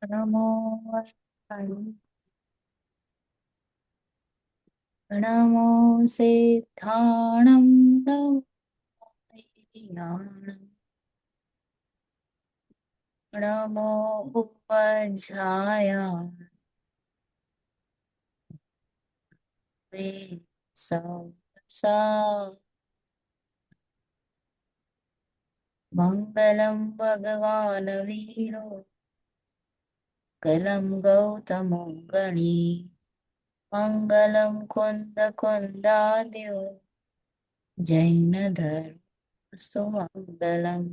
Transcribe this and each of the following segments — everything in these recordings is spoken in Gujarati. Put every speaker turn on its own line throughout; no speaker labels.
નમો નમો સિદ્ધાણમ નમો વિજ્ઞાનમ નમો ઉપજાયા સા મંગલમ ભગવાન વીરો કલમ ગૌતમો ગણી મંગલમ કુંદ કુંદાદ્યો જૈન ધર્મ સુમંગલમ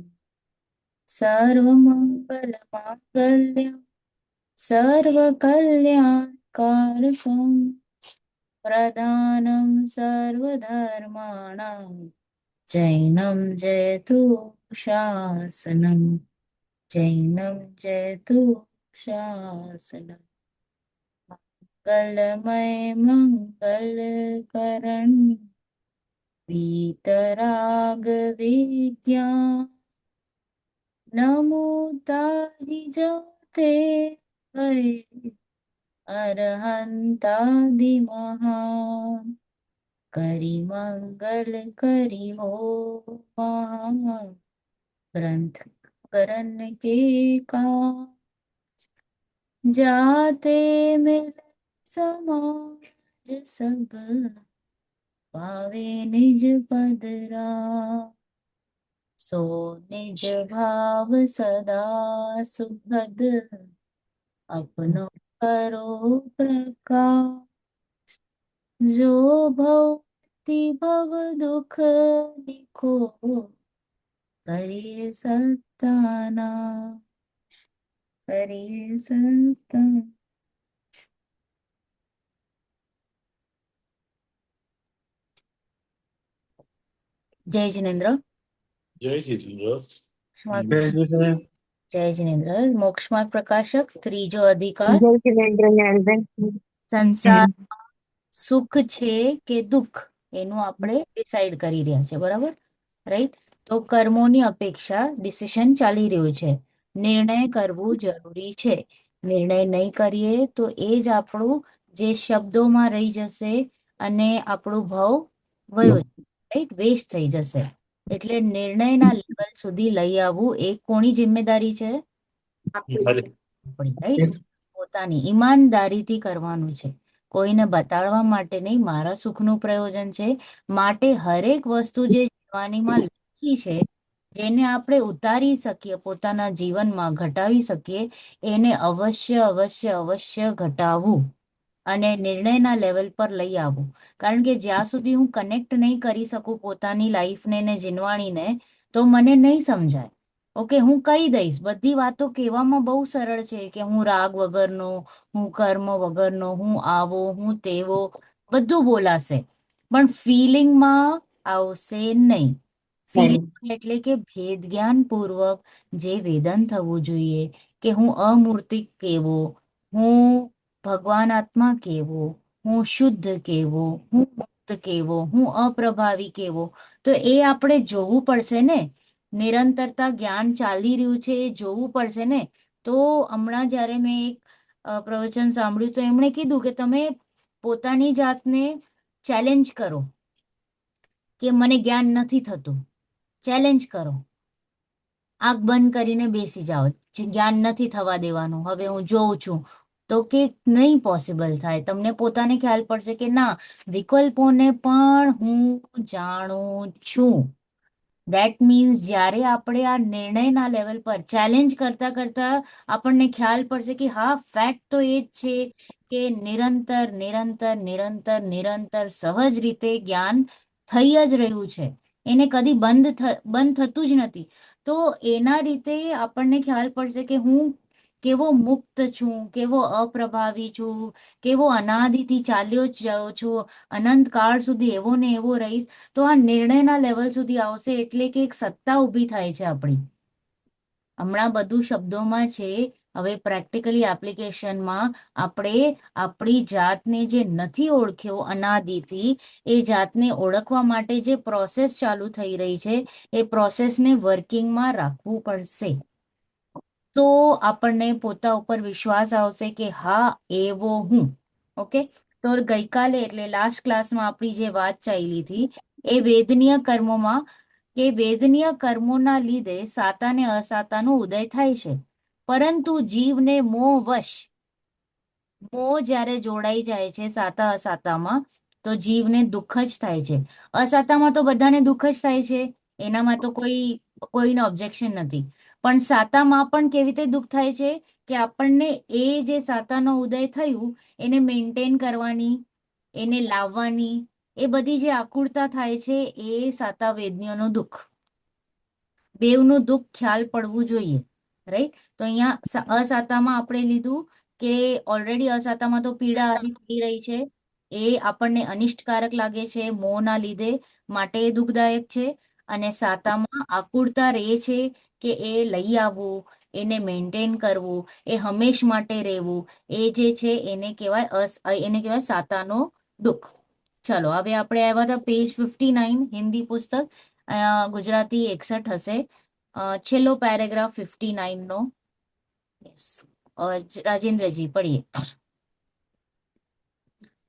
સર્વમંગલ માંગલ્યમ સર્વકલ્યાણકારકમ પ્રદાનમ સર્વધર્માણામ જૈનમ જયતુ શાસનમ જૈનમ જયતુ શાસનમ મંગલમય મંગલકરણ વીતરાગ વિદ્યા નમો તાહિ જતે અરહંતાદિ મહાન કરી મંગલ કરી હો મહાન ગ્રંથ કરન કે કા જાતે મિલ સમાજ સબ પાવે નિજ પદરા સો નિજ ભાવ સદા સુખદ अपनो करो प्रकाश जो भक्ति भव दुख निको करिए सत्ताना करिए सत्ता जय जिनेन्द्र
જય જીતેન્દ્ર.
जय जिनेन्द्र मोक्ष मार्ग प्रकाशक त्रीजो अधिकार
જય જિનેન્દ્ર
સંસાર સુખ છે કે દુઃખ એનું આપણે ડિસાઈડ કરી રહ્યા છે બરાબર રાઈટ તો કર્મોની અપેક્ષા ડિસિઝન ચાલી રહ્યું છે નિર્ણય કરવું જરૂરી છે નિર્ણય નહીં કરીએ તો એ જ આપણું જે શબ્દોમાં રહી જશે અને આપણું ભાવ વયો રાઈટ વેસ્ટ થઈ જશે એટલે નિર્ણયના લેવલ સુધી લઈ આવવું એ કોની જિમ્મેદારી છે આપણી રાઈટ પોતાની ઈમાનદારીથી કરવાનું છે કોઈને બતાડવા માટે નહીં મારા સુખનું પ્રયોજન છે માટે હરેક વસ્તુ જે જીવવાનીમાં લખી છે જેને આપણે ઉતારી શકીએ પોતાના જીવનમાં ઘટાવી શકીએ એને અવશ્ય અવશ્ય અવશ્ય ઘટાવવું અને નિર્ણયના લેવલ પર લઈ આવવું કારણ કે જ્યાં સુધી હું કનેક્ટ નહીં કરી શકું પોતાની લાઈફને ને જીનવાણીને તો મને નહીં સમજાય ઓકે હું કહી દઈશ બધી વાતો કહેવામાં બહુ સરળ છે કે હું રાગ વગરનો હું કર્મ વગરનો હું આવો હું તેવો બધું બોલાશે પણ ફિલિંગમાં આવશે નહીં ફિલિંગ એટલે કે ભેદ જ્ઞાન પૂર્વક જે વેદન થવું જોઈએ કે હું અમૂર્તિક કેવો હું ભગવાન આત્મા કેવો હું શુદ્ધ કેવો હું મુક્ત કેવો હું અપ્રભાવી કેવો તો એ આપણે જોવું પડશે ને નિરંતરતા જ્ઞાન ચાલી રહ્યું છે એ જોવું પડશે ને તો હમણાં જ્યારે મેં એક પ્રવચન સાંભળ્યું તો એમણે કીધું કે તમે પોતાની જાતને ચેલેન્જ કરો કે મને જ્ઞાન નથી થતું ચેલેન્જ કરો આંખ બંધ કરીને બેસી જાઓ જ્ઞાન નથી થવા દેવાનું હવે હું જોઉં છું તો કે નહીં પોસિબલ થાય તમને પોતાને ખ્યાલ પડશે કે ના વિકલ્પોને પણ હું જાણું છું દેટ મીન્સ જ્યારે આપણે આ નિર્ણયના લેવલ પર ચેલેન્જ કરતા કરતા આપણને ખ્યાલ પડશે કે હા ફેક્ટ તો એ જ છે કે નિરંતર નિરંતર નિરંતર નિરંતર સહજ રીતે જ્ઞાન થઈ જ રહ્યું છે એને કદી બંધ થતું જ નથી તો એના રીતે આપણને ખ્યાલ પડશે કે હું કેવો મુક્ત છું કેવો અપ્રભાવી છું કેવો અનાદિથી ચાલ્યો જ જાઉં છું અનંત કાળ સુધી એવો ને એવો રહીશ તો આ નિર્ણયના લેવલ સુધી આવશે એટલે કે એક સત્તા ઊભી થાય છે આપણી હમણાં બધું શબ્દોમાં છે હવે પ્રેક્ટિકલી એપ્લિકેશનમાં આપણે આપણી જાતને જે નથી ઓળખ્યો અનાદિથી એ જાતને ઓળખવા માટે જે પ્રોસેસ ચાલુ થઈ રહી છે એ પ્રોસેસને વર્કિંગમાં રાખવું પડશે તો આપણને પોતા ઉપર વિશ્વાસ આવશે કે હા એવો હું. ઓકે. તો ગઈકાલે એટલે લાસ્ટ ક્લાસમાં આપણી જે વાત ચાલી હતી એ વેદનીય કર્મોમાં, કે વેદનીય કર્મોના લીધે સાતા ને અસાતાનો ઉદય થાય છે, પરંતુ જીવને મોહવશ, મોહ જ્યારે જોડાઈ જાય છે સાતા અસાતામાં, તો જીવને દુઃખ જ થાય છે. અસાતામાં તો બધાને દુઃખ જ થાય છે, એનામાં તો કોઈને ઓબ્જેક્શન નથી. પણ સાતામાં પણ કેવી રીતે દુઃખ થાય છે કે આપણને એ જે સાતાનો ઉદય થયું એને મેન્ટેન કરવાની, એને લાવવાની, એ બધી જે આકુળતા થાય છે એ સાતા વેદનીઓનો દુઃખ. બેવનું દુઃખ ખ્યાલ પડવું જોઈએ. રાઈટ. તો અહીંયા અસાતામાં આપણે લીધું કે ઓલરેડી અસાતામાં તો પીડા આવી થઈ રહી છે, એ આપણને અનિષ્ટકારક લાગે છે મોહના લીધે, માટે એ દુઃખદાયક છે. અને સાતામાં આકુળતા રહે છે કે એ લઈ આવવું, એને મેન્ટેન કરવું, એ હંમેશ માટે રહેવું, એ જે છે એને કહેવાય સાતાનો દુઃખ. ચલો હવે આપણે આવ્યા હતા પેજ 59 હિન્દી પુસ્તક, ગુજરાતી 61 હશે. છેલ્લો પેરેગ્રાફ 59 નો. Yes. राजेंद्र जी पढ़िए।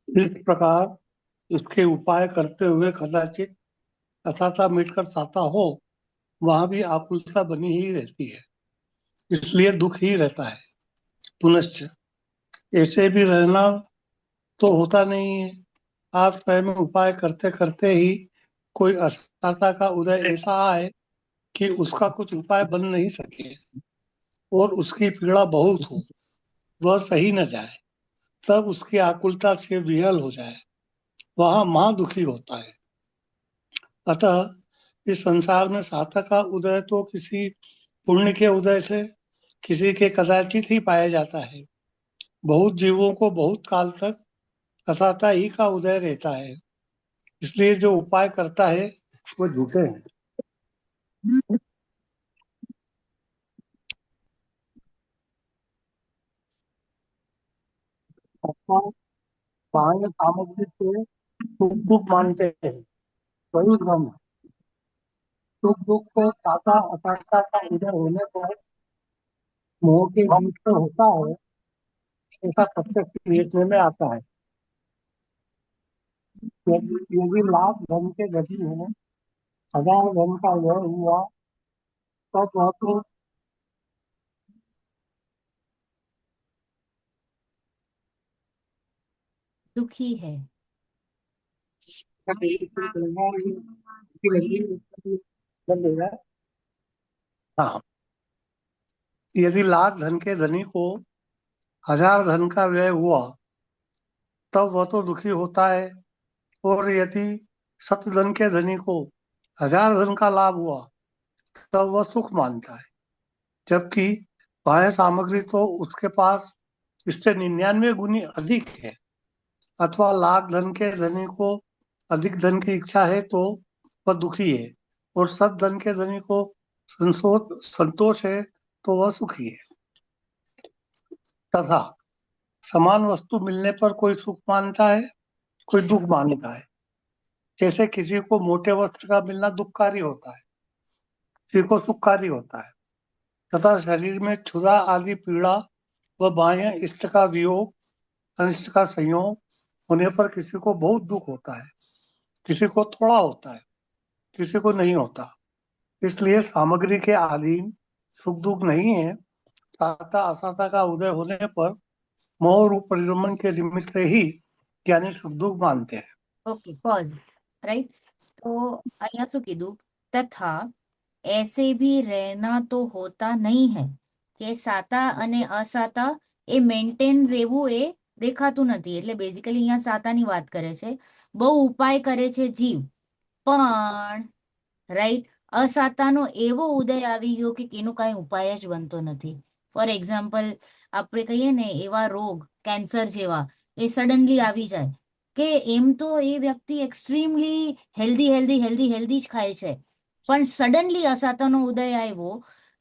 इस प्रकार इसके उपाय करते हुए कदाचित असाता मिटकर साता हो, वहां भी आकुलता बनी ही रहती है, इसलिए दुख ही रहता है। पुनश्च ऐसे भी रहना तो होता नहीं है। आप स्वयं उपाय करते करते ही कोई असाता का उदय ऐसा आए कि उसका कुछ उपाय बन नहीं सके और उसकी पीड़ा बहुत हो, वह सही न जाए, तब उसकी आकुलता से विहल हो जाए, वहां महा दुखी होता है। अतः इस संसार में साता का उदय तो किसी पुण्य के उदय से, किसी के कदाचित ही पाया जाता है। बहुत जीवों को बहुत काल तक असाता ही का उदय रहता है, इसलिए जो उपाय करता है वो झूठे हैं। अर्थात बाह्य सामग्री से सुख दुख मानते हैं, वही भ्रम है। सुख दुख को साता असाता का उदय होने पर मोह के बीच में होता है, ऐसा प्रत्यक्ष देखने में आता है। यदि लाख धन के गति हो, 1000 धन का व्यय हुआ, तब वह तो
दुखी है।
हाँ, यदि लाख धन के धनी को 1000 धन का व्यय हुआ, तब वह तो दुखी होता है। और यदि 100 धन के धनी को 1000 धन का लाभ हुआ, तब वह सुख मानता है, जबकि बाह्य सामग्री तो उसके पास इससे 99 गुनी अधिक है। अथवा लाख धन के धनी को अधिक धन की इच्छा है तो वह दुखी है, और 100 धन के धनी को संतोष है तो वह सुखी है। तथा समान वस्तु मिलने पर कोई सुख मानता है, कोई दुख मानता है। जैसे किसी को मोटे वस्त्र का मिलना दुखकारी होता है, किसी को सुखकारी होता है। तथा शरीर में क्षुधा आदि पीड़ा व बाह्य इष्ट का वियोग, अनिष्ट का संयोग होने पर किसी को बहुत दुख होता है, किसी को थोड़ा होता है, किसी को नहीं होता। इसलिए सामग्री के अधीन सुख दुख नहीं है। साता असाता का उदय होने पर मोह रूप परिरमण के निमित्त से ही ज्ञानी सुख दुख मानते हैं।
Okay pause. રાઈટ. તો અહીંયા શું કીધું? તથા ऐसे भी रहना तो होता नहीं है, કે સાતા અને અસાતા એ મેન્ટેન રહેવું એ દેખાતું નથી. એટલે બેઝિકલી અહીંયા સાતાની વાત કરે છે. બહુ ઉપાય કરે છે જીવ, પણ રાઈટ અસાતાનો એવો ઉદય આવી ગયો કે એનો કાંઈ ઉપાય જ બનતો નથી. ફોર એક્ઝામ્પલ આપણે કહીએ ને એવા રોગ કેન્સર જેવા એ સડનલી આવી જાય, કે એમ તો એ વ્યક્તિ extremely healthy healthy healthy healthy જ ખાય છે, પણ સડનલી असाताનો उदय આવ્યો,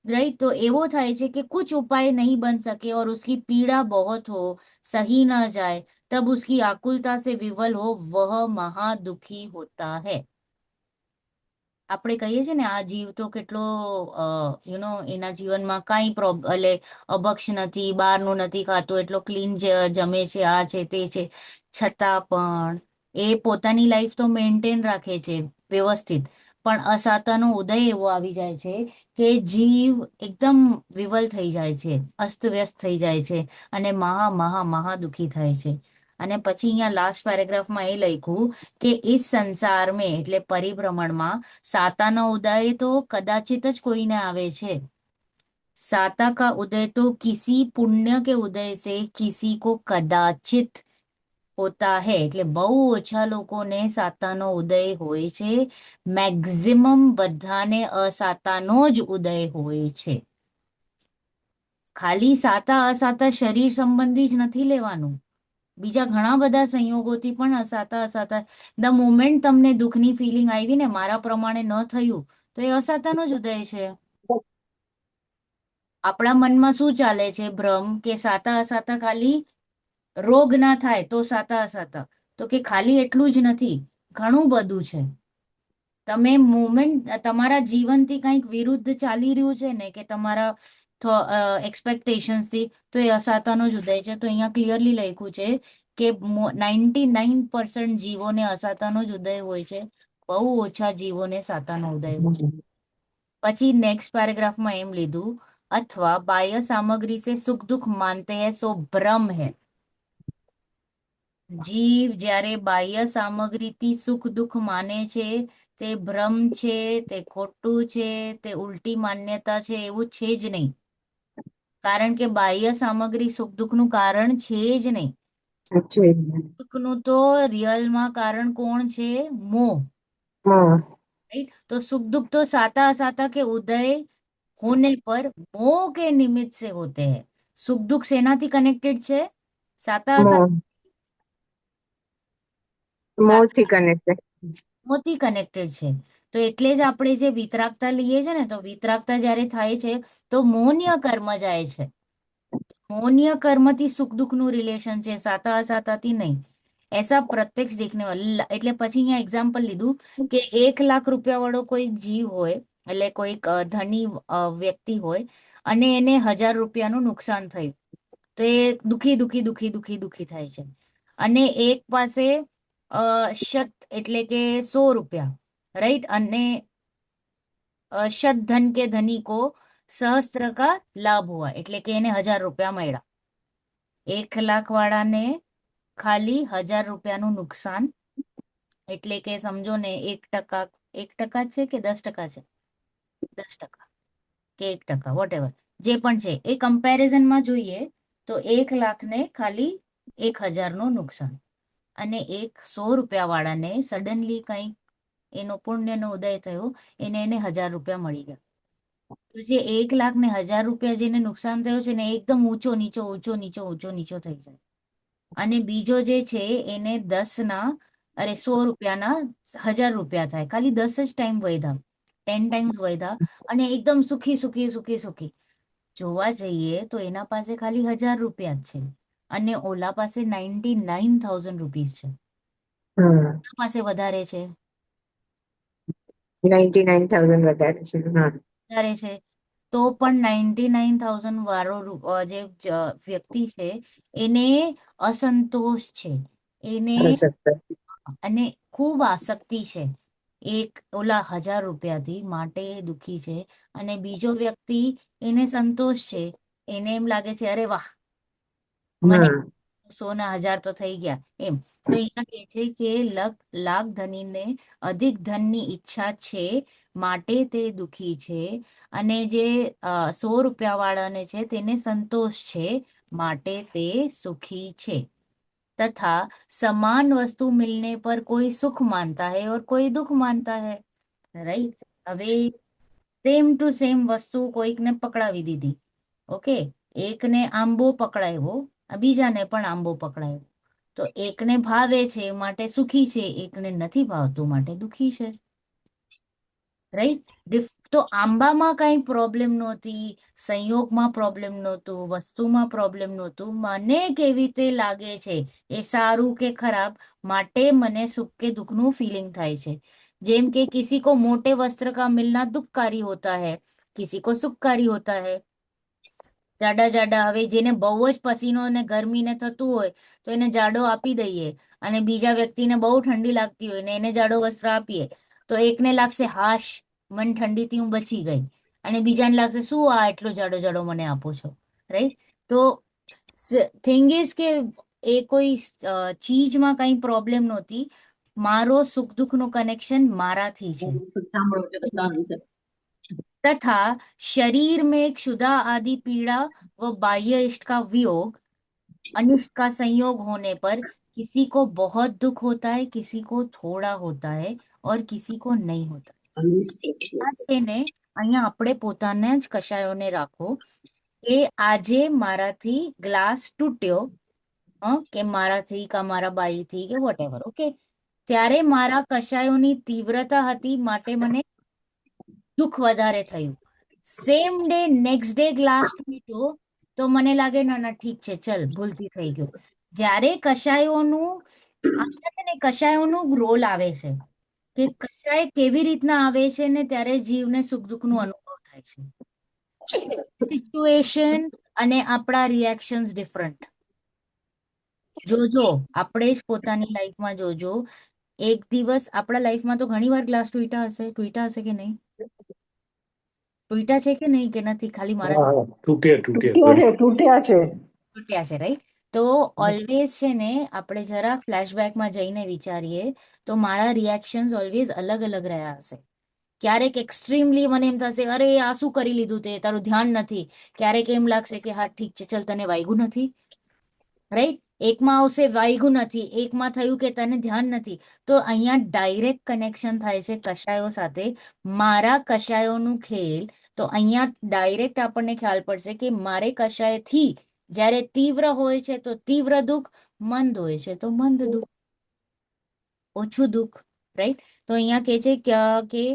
राइट, तो एवो થાય છે कि कुछ उपाय नहीं बन सके और उसकी पीड़ा बहुत हो, सही ना जाए, तब उसकी आकुलता से विवल हो, वह महादुखी होता है. આપણે કહીએ છીએ ને આ જીવ તો કેટલો એના જીવનમાં કાંઈ એટલે અભક્ષ નથી, બહારનું નથી ખાતું, એટલો ક્લીન જમે છે, આ છે તે છે, છતાં પણ એ પોતાની લાઈફ તો મેન્ટેન રાખે છે વ્યવસ્થિત, પણ અસાતાનો ઉદય એવો આવી જાય છે કે જીવ એકદમ વિવલ થઈ જાય છે, અસ્તવ્યસ્ત થઈ જાય છે અને મહા મહા મહા દુખી થાય છે. અને પછી અહીંયા લાસ્ટ પેરેગ્રાફમાં એ લખ્યું કે इस संसार में એટલે પરિભ્રમણમાં साता उदय तो कदाचित જ કોઈને આવે છે. साता का उदय तो किसी पुण्य के उदय से किसी को कदाचित होता है. એટલે બહુ ઓછા લોકોને સાતાનો ઉદય હોય છે, મેક્ઝિમમ બધાને અસાતાનો જ ઉદય હોય છે. ખાલી સાતા અસાતા શરીર સંબંધી જ નથી લેવાનું, બીજા ઘણા બધા સંયોગોથી પણ અસાતા અસાતા, ધ મોમેન્ટ તમને દુઃખની ફિલિંગ આવી ને મારા પ્રમાણે ન થયું તો એ અસાતાનો જ ઉદય છે. આપણા મનમાં શું ચાલે છે ભ્રમ કે સાતા અસાતા ખાલી રોગ ના થાય તો સાતા અસાતા, તો કે ખાલી એટલું જ નથી, ઘણું બધું છે. તમે મોમેન્ટ તમારા જીવનથી કંઈક વિરુદ્ધ ચાલી રહ્યું છે ને કે તમારા એક્સપેક્ટેશન્સથી, તો એ અસાતાનો જ ઉદય છે. તો અહીંયા ક્લિયરલી લખ્યું છે કે 99% જીવોને અસાતાનો જ ઉદય હોય છે, બહુ ઓછા જીવોને સાતાનો ઉદય હોય છે. પછી નેક્સ્ટ પેરેગ્રાફમાં એમ લીધું, अथवा बाह्य सामग्री से सुख दुख मानते हैं सो भ्रम है. જીવ જ્યારે બાહ્ય સામગ્રીથી સુખ દુઃખ માને છે તે ભ્રમ છે, તે ખોટું છે, તે ઉલટી માન્યતા છે, એવું છે જ નહીં. કારણ કે બાહ્ય સામગ્રી સુખ દુઃખનું કારણ છે જ નહીં. દુઃખનું તો રિયલમાં કારણ કોણ છે? મોહ. राइट. तो सुख दुख तो साता असाता के उदय होने पर मोह के निमित्त से होते हैं. सुख दुख सेनाથી કનેક્ટેડ છે? સાતા અસાતા
મોરથી કનેક્ટેડ.
મોહથી કનેક્ટેડ છે. તો એટલે જ આપણે જે વિતરાગતા લઈએ છે ને, તો વિતરાગતા જ્યારે થાય છે તો મોહનીય કર્મ જાય છે. मोहनीय કર્મથી સુખ દુઃખનું રિલેશન છે, સાતા અસાતાથી નહીં. ऐसा प्रत्यक्ष देखने वाला. એટલે પછી અહીંયા એક્ઝામ્પલ લીધું કે 1 લાખ રૂપિયા વાળો કોઈ જીવ હોય, એટલે કોઈક ધની વ્યક્તિ હોય અને એને 1000 રૂપિયાનું નુકસાન થયું, તો એ દુખી દુખી દુખી દુખી દુખી થાય છે. અને એક પાસે શત એટલે કે 100 રૂપિયા, રાઈટ, અને શત ધન કે ધની કો સહસ્ત્ર કા લાભ હુआ, એટલે કે એને 1000 રૂપિયા મળ્યા. 1 લાખ વાળાને ખાલી 1000 રૂપિયાનું નુકસાન, એટલે કે સમજો ને 1%, 1% છે કે 10% છે, 10% કે 1%, વોટ જે પણ છે, એ કમ્પેરિઝનમાં જોઈએ તો 1 લાખને ખાલી 1000નું નુકસાન, અને 100 રૂપિયા વાળાને સડનલી કંઈક એનો પુણ્યનો ઉદય થયો, એને 1000 રૂપિયા મળી ગયા. તો જે 1 લાખ ને 1000 રૂપિયા જેને નુકસાન થયો છે ને, એ એકદમ ઊંચો નીચો ઊંચો નીચો ઊંચો નીચો થઈ જાય. અને બીજો જે છે એને 100 રૂપિયાના 1000 રૂપિયા થાય, ખાલી 10 જ ટાઈમ વધ્યા, 10 ટાઈમ્સ વધ્યા, અને એકદમ સુખી સુખી સુખી સુખી. જોવા જઈએ તો એના પાસે ખાલી 1000 રૂપિયા જ છે, અને ઓલા પાસે 99,000 રૂપીઝ છે. એના પાસે વધારે છે,
99,000 વધારે છે.
વધારે છે. તો પણ 99,000 વાળો જે વ્યક્તિ છે એને અસંતોષ છે, એને અને ખૂબ આસક્તિ છે એક ઓલા 1000 રૂપિયાથી, માટે એ દુખી છે. અને બીજો વ્યક્તિ એને સંતોષ છે, એને એમ લાગે છે અરે વાહ, મને 100 ના 1000 તો થઈ ગયા એમ. તો અહીંયા કહે છે કે લાખ ધનીને અધિક ધનની ઈચ્છા છે, માટે તે દુખી છે. અને જે 100 રૂપિયા વાળાને છે તેને સંતોષ છે, માટે તે સુખી છે. तथा समान वस्तु मिलने पर कोई सुख मानता है और कोई दुख मानता है, राइट. હવે સેમ ટુ સેમ વસ્તુ કોઈકને પકડાવી દીધી, ઓકે, એકને આંબો પકડાયો, બીજાને પણ આંબો પકડાયો, તો એકને ભાવે છે માટે સુખી છે, એકને નથી ભાવતું માટે દુખી છે, રાઈટ. તો આંબામાં કઈ પ્રોબ્લેમ નહોતી, સંયોગમાં પ્રોબ્લેમ નહોતું, વસ્તુમાં પ્રોબ્લેમ નહોતું, મને કેવી રીતે લાગે છે એ સારું કે ખરાબ, માટે મને સુખ કે દુઃખનું ફિલિંગ થાય છે. જેમ કે किसी को मोटे वस्त्र का मिलना दुखकारी होता है, किसी को सुखकारी होता है। જાડા જાડા, હવે જેને બહુ જ પસીનો અને ગરમીને થતું હોય તો એને જાડો આપી દઈએ, અને બીજા વ્યક્તિને બહુ ઠંડી લાગતી હોય ને એને જાડો વસ્ત્ર આપીએ, તો એકને લાગશે હાશ, મને ઠંડીથી હું બચી ગઈ, અને બીજાને લાગશે શું આ એટલો જાડો જાડો મને આપો છો, રાઈટ? તો થિંગ ઇઝ કે એ કોઈ ચીજમાં કઈ પ્રોબ્લેમ નહોતી, મારો સુખ દુઃખનો કનેક્શન મારાથી છે। तथा शरीर में क्षुधा आदि पीड़ा व बाह्य इष्ट का वियोग, अनिष्ट का संयोग होने पर किसी को बहुत दुख होता है, किसी को थोड़ा होता है और किसी को नहीं होता। આ છે ને, અહીંયા આપણે પોતાને જ કશાયોને રાખો કે આજે મારાથી ગ્લાસ તૂટ્યો, કે મારાથી કા મારા બાઈથી કે વોટેવર, ઓકે, ત્યારે મારા કશાયોની તીવ્રતા હતી માટે મને દુઃખ વધારે થયું। Same day next day glass તૂટ્યો તો મને લાગે ના ના ઠીક છે, ચલ ભૂલથી થઈ ગયો। જ્યારે કશાયોનું આમાં છે ને, કશાયોનું રોલ આવે છે કે કશાય કેવી રીતના આવે છે ને ત્યારે જીવને સુખ દુઃખનું અનુભવ થાય છે। સિચ્યુએશન અને આપણા રિએક્શન્સ ડિફરન્ટ। જોજો, આપણે જ પોતાની લાઈફમાં જોજો, એક દિવસ આપણા લાઈફમાં તો ઘણી વાર ગ્લાસ તૂટ્યા હશે કે નહીં? તૂટ્યા છે કે નહીં, કે નથી ખાલી મારા
હા હા, તૂટ્યા તૂટ્યા
તૂટ્યા
ઘણી.
છે, તૂટ્યા છે.
તૂટ્યા છે, રાઈટ? તો ઓલવેઝ છે ને, આપણે જરા ફ્લેશબેકમાં જઈને વિચારીએ તો મારા રિએક્શન્સ ઓલવેઝ અલગ અલગ રહ્યા હશે। ક્યારેક એક્સ્ટ્રીમલી મને એમ થશે અરે આ શું કરી લીધું તે, તારું ધ્યાન નથી। ક્યારેક એમ લાગશે કે હા ઠીક છે, ચલ તને વાગ્યું નથી, રાઈટ? એકમાં આવશે વાગ્યું નથી, એકમાં થયું કે તને ધ્યાન નથી। તો અહીંયા ડાયરેક્ટ કનેક્શન થાય છે કશાયો સાથે, મારા કશાયોનું ખેલ। તો અહીંયા ડાયરેક્ટ આપણને ખ્યાલ પડશે કે મારે કશાયથી જ્યારે તીવ્ર હોય છે તો તીવ્ર દુઃખ, મંદ હોય છે તો મંદ દુઃખ, ઓછું દુઃખ, રાઈટ? તો અહીંયા કે છે કે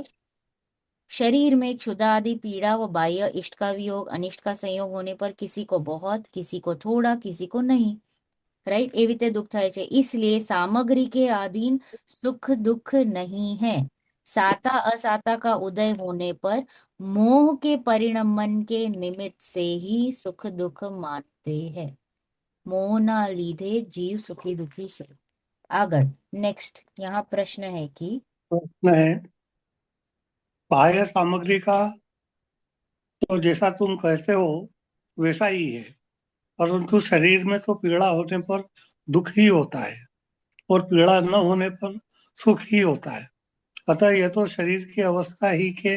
शरीर में क्षुधा आदि पीड़ा व बाह्य इष्ट का वियोग, अनिष्ट का संयोग होने पर किसी को बहुत, किसी को थोड़ा, किसी को नहीं, राइट? एवी રીતે दुख થાય છે। इसलिए सामग्री के अधीन सुख दुख नहीं है। साता असाता का उदय होने पर मोह के परिणमन के निमित्त से ही सुख दुख मानते हैं। मोहना लीधे जीव सुखी दुखी से। आगर नेक्स्ट यहाँ प्रश्न है कि
प्रश्न है, बाह्य सामग्री का तो जैसा तुम कहते हो वैसा ही है, परंतु शरीर में तो पीड़ा होने पर दुख ही होता है और पीड़ा न होने पर सुख ही होता है। अतः यह तो शरीर की अवस्था ही के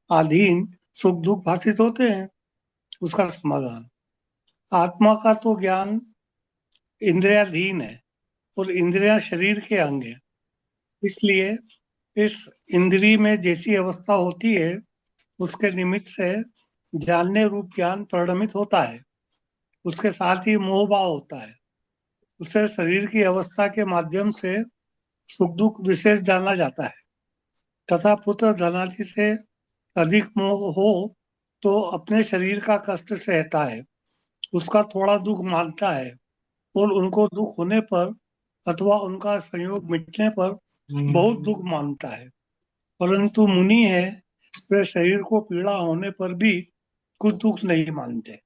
अधीन सुख दुख भाषित होते हैं। उसका समाधान, आत्मा का तो ज्ञान इंद्रियाधीन है और इंद्रियां शरीर के अंग है, इसलिए इस इंद्रिय में जैसी अवस्था होती है उसके निमित्त से जानने रूप ज्ञान परिणमित होता है। उसके साथ ही मोह भाव होता है। उससे शरीर की अवस्था के माध्यम से सुख दुख विशेष जाना जाता है, तथा पुत्र धनादि से अधिक मोह हो तो अपने शरीर का कष्ट सहता है, उसका थोड़ा दुख मानता है और उनको दुख होने पर अथवा उनका संयोग मिटने पर बहुत दुख मानता है। परंतु मुनि है, वे शरीर को पीड़ा होने पर भी कुछ दुख नहीं मानते।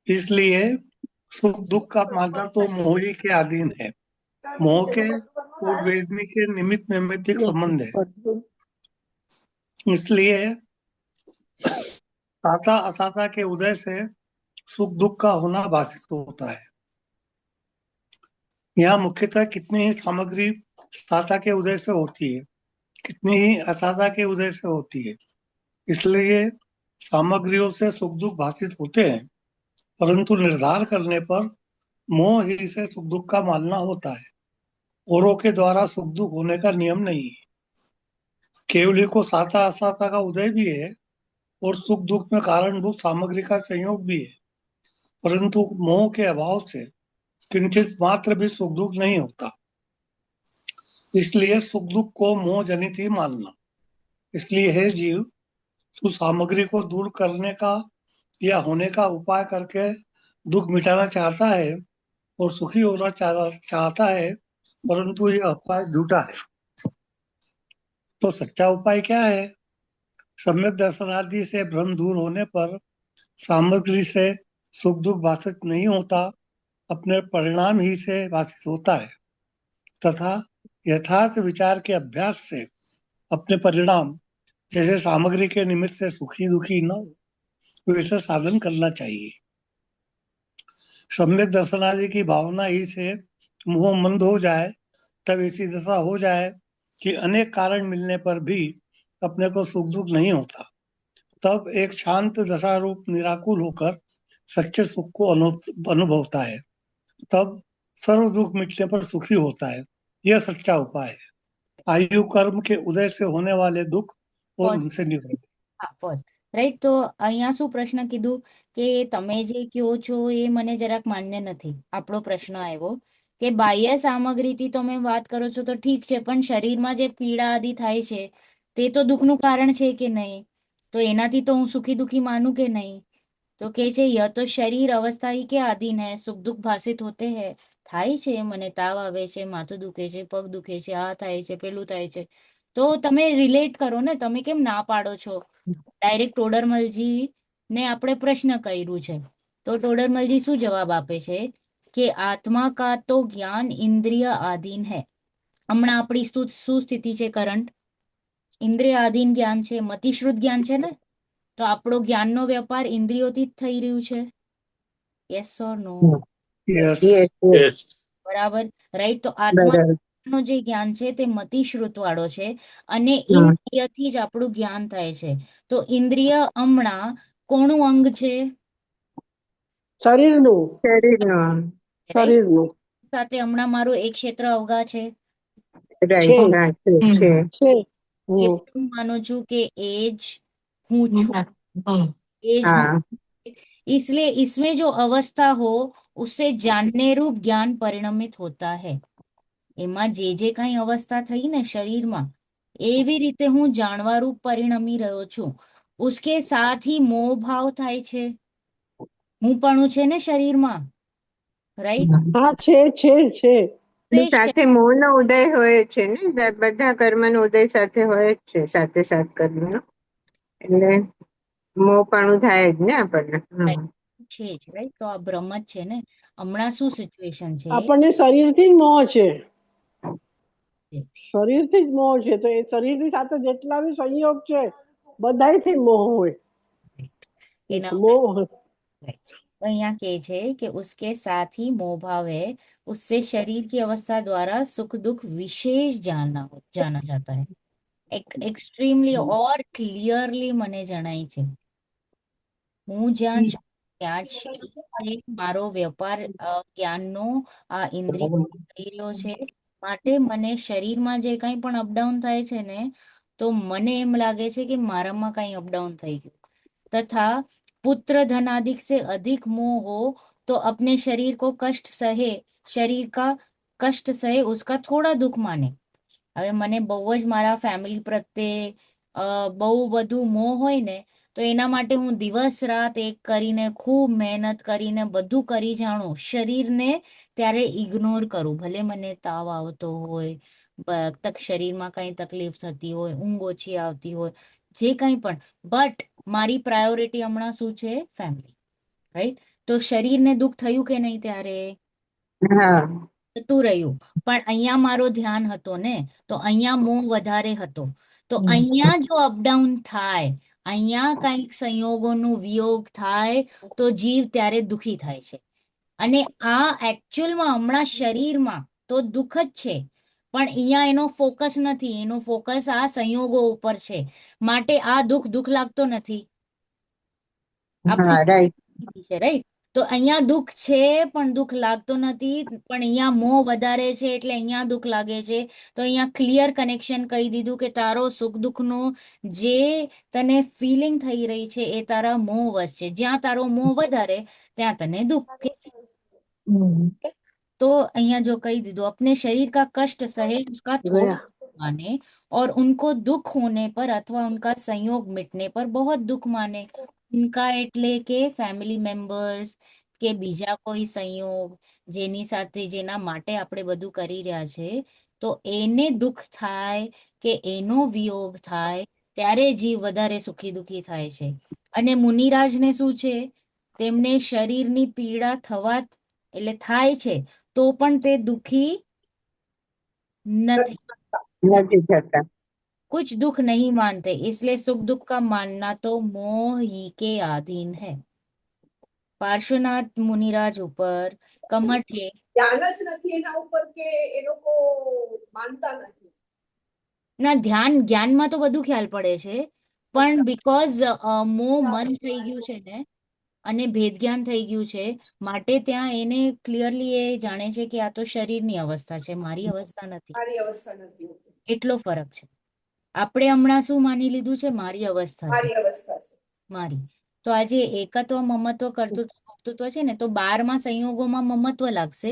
इसलिए सुख दुख का मानना तो मोह ही के अधीन है। मोह के और वेदनी के निमित्त नैमित्तिक संबंध है। इसलिए साता असाता के उदय से सुख दुख का होना भाषित होता है। यहाँ मुख्यतः कितनी ही सामग्री साता के उदय से होती है, कितनी ही असाता के उदय से होती है। इसलिए सामग्रियों से सुख दुख भाषित होते हैं, परंतु निर्धार करने पर मोह ही से सुख दुख का मानना होता है। औरों के द्वारा सुख दुख होने का नियम नहीं है। केवली को साता असाता का उदय भी है और सुख दुख में कारणभूत सामग्री का संयोग भी है, परंतु मोह के अभाव से किंचित मात्र भी सुख दुख नहीं होता। इसलिए सुख दुख को मोह जनित ही मानना। इसलिए हे जीव, तू सामग्री को दूर करने का या होने का उपाय करके दुख मिटाना चाहता है, और सुखी होना चाहता है, परंतु ये अफवाह झूठा है। तो सच्चा उपाय क्या है? सम्यक दर्शन आदि से भ्रम दूर होने पर सामग्री से सुख दुख भाषित नहीं होता, अपने परिणाम ही से भाषित होता है, तथा यथार्थ विचार के अभ्यास से अपने परिणाम, जैसे सामग्री के निमित्त से सुखी दुखी न हो, वैसे साधन करना चाहिए। सम्यक दर्शन आदि की भावना ही से मोह मंद हो जाए, तब ऐसी दशा हो जाए कि अनेक कारण मिलने पर भी अपने को सुख दुख नहीं होता। तब एक शांत दशा रूप निराकुल होकर सच्चे सुख को अनुभवता है। तब सर्व दुख मिटने पर सुखी होता है। यह सच्चा उपाय है। आयु कर्म के उदय से होने वाले दुख और
પોઝ
उनसे निवृत्ति।
હા પોઝ રાઈટ તો અહીંયા શું પ્રશ્ન કીધું કે તમે જે કહો છો એ મને જરાક માન્ય નથી આપણો પ્રશ્ન આવ્યો કે બાહ્ય સામગ્રીથી તમે વાત કરો છો તો ઠીક છે પણ શરીરમાં જે પીડા આદિ થાય છે તે તો દુઃખનું કારણ છે કે નહીં તો એનાથી તો હું સુખી દુઃખી માનું કે નહીં તો કે છે યહ તો શરીર અવસ્થા ही के अधीन है सुख दुख भाषित होते हैं થાય છે મને તાવ આવે છે માથું દુખે છે પગ દુખે છે આ થાય છે પેલું થાય છે તો તમે રિલેટ કરો ને તમે કેમ ના પાડો છો ડાયરેક્ટ ટોડરમલજી ને આપણે પ્રશ્ન કર્યું છે તો ટોડરમલજી શું જવાબ આપે છે કે આત્મા કા તો જ્ઞાન ઇન્દ્રિય આધીન હૈ હમણાં આપણી શું સ્થિતિ છે કરંટ ઇન્દ્રિય આધીન જ્ઞાન છે મતિશ્રુત જ્ઞાન છે ને તો આપણો જ્ઞાનનો વેપાર ઇન્દ્રિયોથી જ થઈ રહ્યું છે yes or no
Yes.
Yes, yes,
Yes.
બરાબર રાઈટ તો
બરાબર.
આત્માનો જે જ્ઞાન છે તે મતિશ્રુત વાળો છે અને
હા.
ઇન્દ્રિયથી જ આપણું જ્ઞાન થાય છે તો ઇન્દ્રિય હમણાં કોનું અંગ છે
શરીરનું
શરીરનો
રાઈટ
શરીરનું
સાથે હમણાં મારું એક ક્ષેત્ર અવગા છે
રાઈટ
છે
હા છે
છે
એ
હમ
હું માનું છું કે એ જ હું છું એ જ હું
હા
इसलिए इसमें जो अवस्था हो उससे जानने रूप ज्ञान परिणमित होता है એમાં જે કઈ અવસ્થા થઈ ને શરીરમાં એવી રીતે હું જાણવારૂપ પરિણમી રહ્યો છું ઉસકે સાથ ही મોહ ભાવ થાય છે હું પણ છે ને શરીરમાં રાઈટ
હા છે
અને સાથે મોહનો ઉદય હોય છે ને બધા કર્મનો ઉદય સાથે હોય જ છે સાથે સાથ કર્મનો એટલે મોહપણું થાય જ ને આપણને
છે જ રાઈટ તો આ બ્રહ્મ જ છે ને હમણાં શું સિચ્યુએશન છે
આપણને શરીરથી જ મોહ છે શરીરથી જ મોહ છે તો એ શરીરની સાથે જેટલા બી સંયોગ છે બધાયથી મોહ હોય
એના
મોહ
तो यहाँ कहे छे कि उसके साथ ही मोह भाव है उससे शरीर की अवस्था द्वारा सुख दुख विशेष जाना जाता है एक एक्सट्रीमली और क्लियरली મને જણાય છે હું જ્યાં છું ત્યાં જ શરીર છે મારો વેપાર જ્ઞાનનો આ ઇન્દ્રિય થઈ રહ્યો છે માટે મને શરીરમાં જે કંઈ પણ અપડાઉન થાય છે ને તો મને એમ લાગે છે કે મારામાં કંઈ અપડાઉન થઈ ગયું तथा पुत्र धनादिक से अधिक मोह हो तो अपने शरीर को कष्ट सहे शरीर का कष्ट सहे उसका थोड़ा दुख माने હવે મને બહુ જ મારા ફેમિલી પ્રત્યે બહુ બધું મોહ હોય ને તો એના માટે હું દિવસ રાત એક કરીને ખૂબ મહેનત કરીને બધું કરી જાણું શરીરને ત્યારે ઇગ્નોર કરું ભલે મને તાવ આવતો હોય શરીરમાં કઈ તકલીફ થતી હોય ઊંઘ ઓછી આવતી હોય જે કંઈ પણ બટ મારી પ્રાયોરિટી હમણાં શું છે ફેમિલી રાઈટ તો શરીરને દુઃખ થયું કે નહીં ત્યારે
હા
જતું રહ્યું પણ અહીંયા મારો ધ્યાન હતો ને તો અહીંયા મોહ વધારે હતો તો અહીંયા જો અપડાઉન થાય અહીંયા કંઈક સંયોગોનું વિયોગ થાય તો જીવ ત્યારે દુખી થાય છે અને આ એકચ્યુઅલમાં હમણાં શરીરમાં તો દુઃખ જ છે પણ અહીંયા એનો ફોકસ નથી એનો ફોકસ આ સંયોગો ઉપર છે માટે આ દુઃખ લાગતો નથી
હા રાઈટ
આપણી છે રાઈટ તો અહીંયા દુઃખ છે પણ દુઃખ લાગતો નથી પણ અહીંયા મોહ વધારે છે એટલે અહીંયા દુઃખ લાગે છે તો અહીંયા ક્લિયર કનેક્શન કહી દીધું કે તારો સુખ દુઃખનો જે તને ફિલિંગ થઈ રહી છે એ તારા મોહ વશ છે જ્યાં તારો મોહ વધારે ત્યાં તને દુઃખ કે तो અહીંયા जो कही दीदो अपने शरीर का कष्ट सहे उसका थोड़ा
ગયા
माने और उनको दुख होने पर अथवा उनका संयोग मिटने पर बहुत दुख माने उनका એટલે કે ફેમિલી મેમ્બર્સ કે બીજા કોઈ સંયોગ જેની સાથે જેના માટે આપણે બધું કરી રહ્યા છે તો એને દુઃખ થાય કે એનો વિયોગ થાય ત્યારે જીવ વધારે સુખી દુઃખી થાય છે. અને મુનિરાજને શું છે, તેમને શરીરની પીડા થવા એટલે થાય છે તો પણ તે દુઃખી નથી.
નથી થતા.
कुछ दुख नहीं मानते इसलिए सुख दुख का मानना तो मोह ही के अधीन है. पार्श्वनाथ मुनिराज ઉપર કમઠે
ધ્યાન જ નથી એના ઉપર કે એ લોકો માનતા નથી.
ના ધ્યાન જ્ઞાનમાં તો બધું ખ્યાલ પડે છે પણ બીકોઝ મોહ મન થઈ ગયું છે ને અને ભેદ જ્ઞાન થઈ ગયું છે માટે ત્યાં એને ક્લિયરલી એ જાણે છે કે આ તો શરીરની અવસ્થા છે, મારી અવસ્થા નથી.
મારી અવસ્થા નથી.
એટલો ફરક છે. આપણે હમણાં શું માની લીધું છે, મારી અવસ્થા છે,
મારી અવસ્થા છે.
મારી. તો આજે એકત્વ મમત્વ કર્તૃત્વ ભોક્તૃત્વ છે ને તો 12માં સંયોગોમાં મમત્વ લાગશે,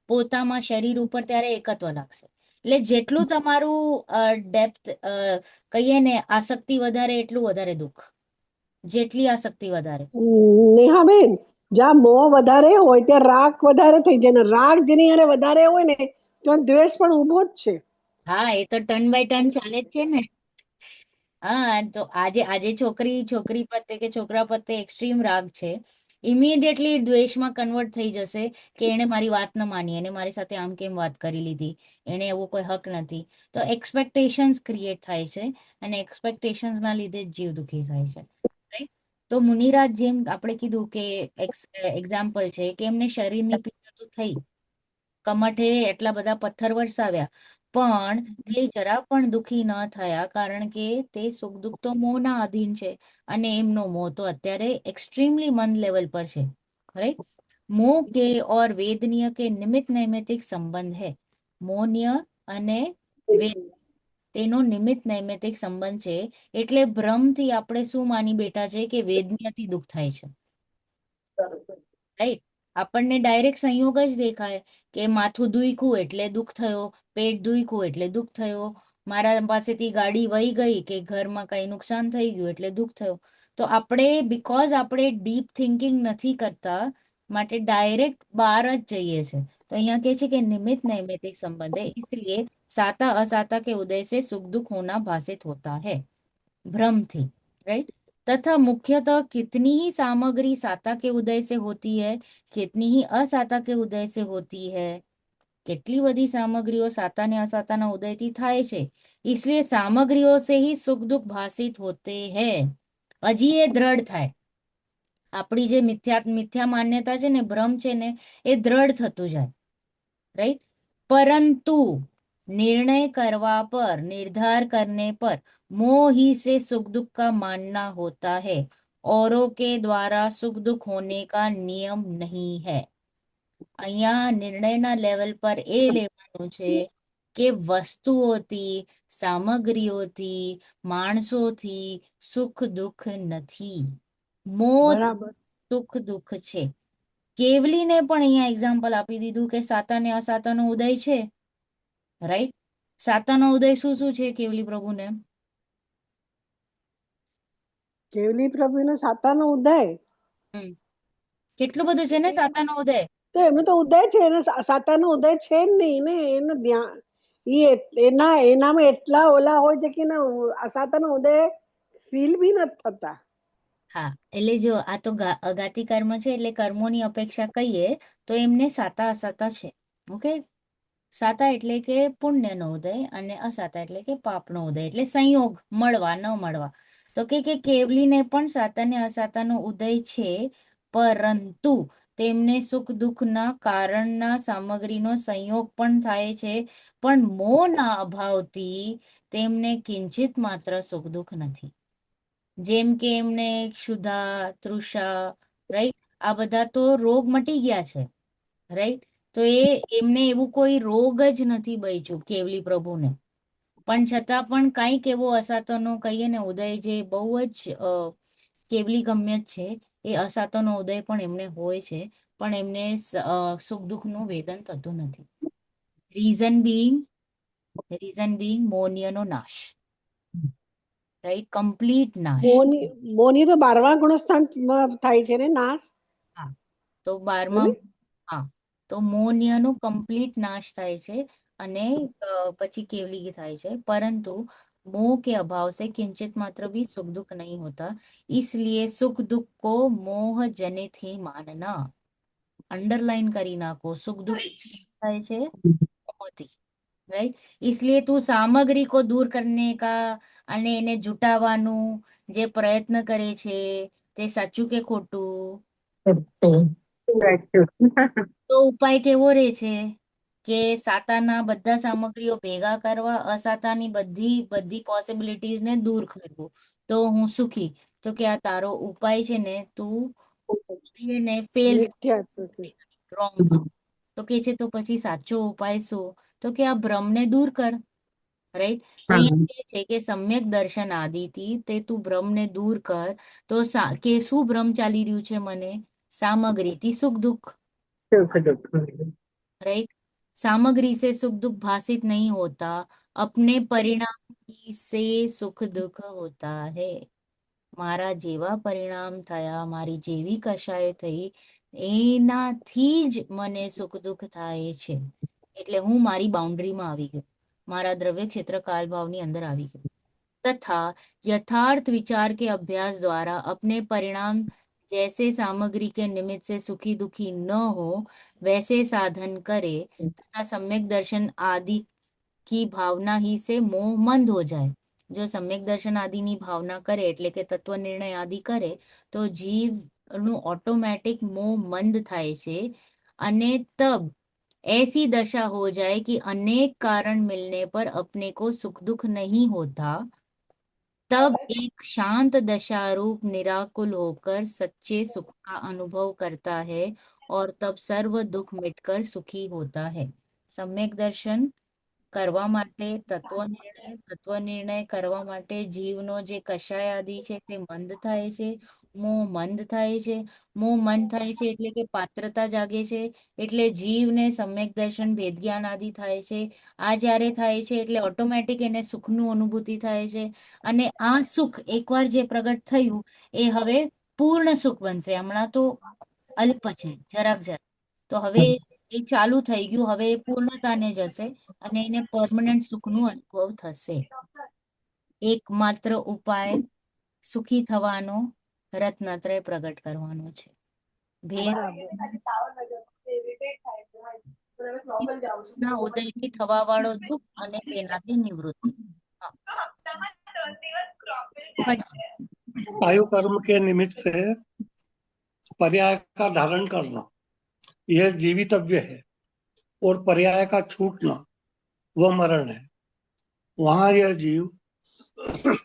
પોતામાં શરીર ઉપર ત્યારે એકત્વ લાગશે. એટલે જેટલું તમારું ડેપ્થ કહીએ ને આસક્તિ વધારે એટલું વધારે દુઃખ. જેટલી આસક્તિ વધારે.
નેહાબેન, જ્યાં મોહ વધારે હોય ત્યાં રાગ વધારે થઈ જાય ને રાગ જેની હારે વધારે હોય ને ત્યાં દ્વેષ પણ ઊભો જ છે.
હા એ તો ટર્ન બાય ટર્ન ચાલે જ છે ને. હા તો આજે છોકરી પ્રત્યે કે છોકરા પ્રત્યે એક્સ્ટ્રીમ રાગ છે, ઇમિડિયેટલી દ્વેષમાં કન્વર્ટ થઈ જશે કે એણે મારી વાત ન માની, એને મારી સાથે આમ કેમ વાત કરી લીધી, એને એવું કોઈ હક નથી. તો એક્સપેક્ટેશન્સ ક્રિએટ થાય છે અને એક્સપેક્ટેશન્સ ના લીધે જ જીવ દુઃખી થાય છે. રાઈટ. તો મુનિરાજ જેમ આપણે કીધું કે એક્ઝામ્પલ છે કે એમને શરીરની પીડા તો થઈ, કમઠે એટલા બધા પથ્થર વરસાવ્યા પણ તે જરા પણ દુઃખી ન થયા કારણ કે તે સુખ દુઃખ તો મોહના અધીન છે અને એમનો મોહ તો અત્યારે એક્સ્ટ્રીમલી મંદ લેવલ પર છે. રાઈટ. मोह के और वेदनीय के निमित्त नैमित्तिक संबंध है. મોહનીય અને વેદ તેનો નિમિત્ત નૈમિત્તિક સંબંધ છે. એટલે ભ્રમથી આપણે શું માની બેઠા છે કે વેદનીયથી દુઃખ થાય છે. રાઈટ. આપણને ડાયરેક્ટ સંયોગ જ દેખાય કે માથું દુખ્યું એટલે દુઃખ થયો, પેટ દુખ્યું એટલે દુઃખ થયો, મારા પાસેથી ગાડી વહી ગઈ કે ઘરમાં કઈ નુકસાન થઈ ગયું એટલે દુઃખ થયો. તો આપણે બીકોઝ આપણે ડીપ થિંકિંગ નથી કરતા માટે ડાयरेक्ट बाहर જ જઈએ છે. तो यहाँ कहे છે કે निमित्त नैमित्तिक संबंध है इसलिए साता असाता के उदय से सुख दुख होना भाषित होता है भ्रम थी. राइट. तथा मुख्यतः कितनी ही सामग्री साता के उदय से होती है, कितनी ही असाता के उदय से होती है, કેટલી બધી સામગ્રીઓ સાતા ને અસાતાના ઉદયથી થાય છે, इसलिए सामग्रियों से ही सुख दुख भाषित होते हैं. હજી એ દ્રઢ થાય. આપણી જે મિથ્યા માન્યતા છે ને, ભ્રમ છે ને, એ દ્રઢ થતું જાય. राइट. परंतु निर्णय करवा पर, निर्धार करने पर मोह ही से सुख दुख का मानना होता है, औरों के द्वारा सुख दुख होने का नियम नहीं है. અહીંયા નિર્ણયના લેવલ પર એ લેવાનું છે કે વસ્તુઓથી, સામગ્રીઓથી, માણસોથી સુખ દુઃખ નથી, મોહ
બરાબર.
સુખ દુઃખ છે. કેવલીને પણ અહીંયા એક્ઝામ્પલ આપી દીધું કે સાતા ને અસાતાનો ઉદય છે. રાઈટ. સાતાનો ઉદય શું શું છે કેવલી પ્રભુને?
કેવલી પ્રભુનો સાતાનો ઉદય
હમ કેટલું બધું છે ને સાતાનો ઉદય.
તો એમનો તો ઉદય છે, એને સાતાનો ઉદય છે જ નહીં ને. એનું ધ્યાન એનામાં એટલા ઓલા હોય છે કે અસાતાનો ઉદય ફીલ બી નથી થતા.
હા એટલે જો આ તો અગાતી કર્મ છે એટલે કર્મોની અપેક્ષા કહીએ તો એમને સાતા અસાતા છે. ઓકે. સાતા એટલે કે પુણ્યનો ઉદય અને અસાતા એટલે કે પાપનો ઉદય, એટલે સંયોગ મળવા ન મળવા. તો કે કેવલીને પણ સાતા ને અસાતાનો ઉદય છે, પરંતુ તેમને સુખ દુઃખના કારણના સામગ્રીનો સંયોગ પણ થાય છે, પણ મોહના અભાવથી તેમને કિંચિત માત્ર સુખ દુઃખ નથી. જેમ કે એમને ક્ષુધા, તૃષા, રાઈટ, આ બધા તો રોગ મટી ગયા છે. રાઈટ. તો એમને એવું કોઈ રોગ જ નથી બચ્યું કેવલી પ્રભુને, પણ છતાં પણ કાંઈક એવો અસાતોનો કહીએ ને ઉદય જે બહુ જ કેવલી ગમ્ય જ છે, એ અસાતોનો ઉદય પણ એમને હોય છે, પણ એમને સુખ દુઃખનું વેદન થતું નથી. રીઝન બીઇંગ મોનિયનો નાશ. રાઈટ. કમ્પ્લીટ નાશ.
મોની તો 12મા ગુણસ્થાનમાં થાય છે ને નાશ.
હા. તો
હે
12મા,
ને?
હા, તો મોહનીયનો કમ્પ્લીટ નાશ થાય છે અને પછી केवली થાય છે, परंतु मोह के अभाव से किंचित मात्र भी सुख दुख नहीं होता, इसलिए सुख दुख को मोह जनित ही मानना। अंडरलाइन કરી નાખો, સુખ દુઃખ થાય છે મોહથી, રાઈટ? इसलिए તું સામગ્રી કો દૂર કરને કા અને એને જુટાવવાનું જે પ્રયત્ન કરે છે તે સાચું કે ખોટું?
સાચું.
તો ઉપાય કેવો રહે છે કે સાતાના બધા સામગ્રીઓ ભેગા કરવા, અસાતાની બધી બધી પોસિબિલિટીઝ ને દૂર કરવું, તો હું સુખી. તો કે આ તારો ઉપાય છે ને, તું ને ફેલ,
મિથ્યાત્વ.
રોંગ છે. તો કે છે તો પછી સાચો ઉપાય શું? તો કે આ ભ્રમને દૂર કર, રાઈટ? તો
હા,
અહીંયા કે છે કે સમ્યક દર્શન આદિથી તે તું ભ્રમને દૂર કર. તો કે શું ભ્રમ ચાલી રહ્યું છે મને? સામગ્રીથી સુખ દુઃખ,
સુખ દુઃખ.
राइट? सामग्री से सुख दुख भासित नहीं होता, अपने परिणाम ही से सुख दुख होता है। મારા જેવા પરિણામ થયા, મારી જેવી કશાય થઈ, એનાથી જ મને સુખ દુઃખ થાય છે. એટલે હું મારી બાઉન્ડ્રીમાં આવી ગયો, મારા દ્રવ્ય ક્ષેત્ર કાલભાવની અંદર આવી ગયો। तथा यथार्थ विचार के अभ्यास द्वारा अपने परिणाम जैसे सामग्री के निमित्त से सुखी दुखी न हो वैसे साधन करे, तथा सम्यक दर्शन आदि की भावना ही से मोह मंद हो जाए। જો સમ્યક દર્શન આદિની ભાવના કરે એટલે કે તત્વ નિર્ણય આદિ કરે તો જીવનું ઓટોમેટિક મોહ મંદ થાય છે, અને તબ ऐसी दशा हो जाए कि अनेक कारण मिलने पर अपने को सुख दुख नहीं होता, तब एक शांत दशा रूप निराकुल होकर सच्चे सुख का अनुभव करता है, और तब सर्व दुख मिटकर सुखी होता है। सम्यक दर्शन કરવા માટે તત્વ નિર્ણય કરવા માટે જીવનો જે કષાય આદિ છે તે મંદ થાય છે, મોહ મંદ થાય છે। મોહ મંદ થાય છે એટલે કે પાત્રતા જાગે છે, એટલે જીવને સમ્યક દર્શન ભેદ જ્ઞાન આદિ થાય છે। આ જ્યારે થાય છે એટલે ઓટોમેટિક એને સુખનું અનુભૂતિ થાય છે, અને આ સુખ એકવાર જે પ્રગટ થયું એ હવે પૂર્ણ સુખ બનશે। હમણાં તો અલ્પ છે, જરાક જરાક, તો હવે એ ચાલુ થઈ ગયું, હવે એ પૂર્ણતાને જશે અને એને પરમનન્ટ સુખનું અનુભવ થશે। એકમાત્ર ઉપાય સુખી થવાનો રત્નત્રય પ્રગટ કરવાનો છે। ભેદ ના ઉદયથી થવા વાળો દુઃખ અને તેનાથી નિવૃત્તિ। હા, પઢિए।
आयु कर्म के निमित्त से पर्याय का धारण करना यह जीवितव्य है, और पर्याय का छूटना वह मरण है। वहां यह जीव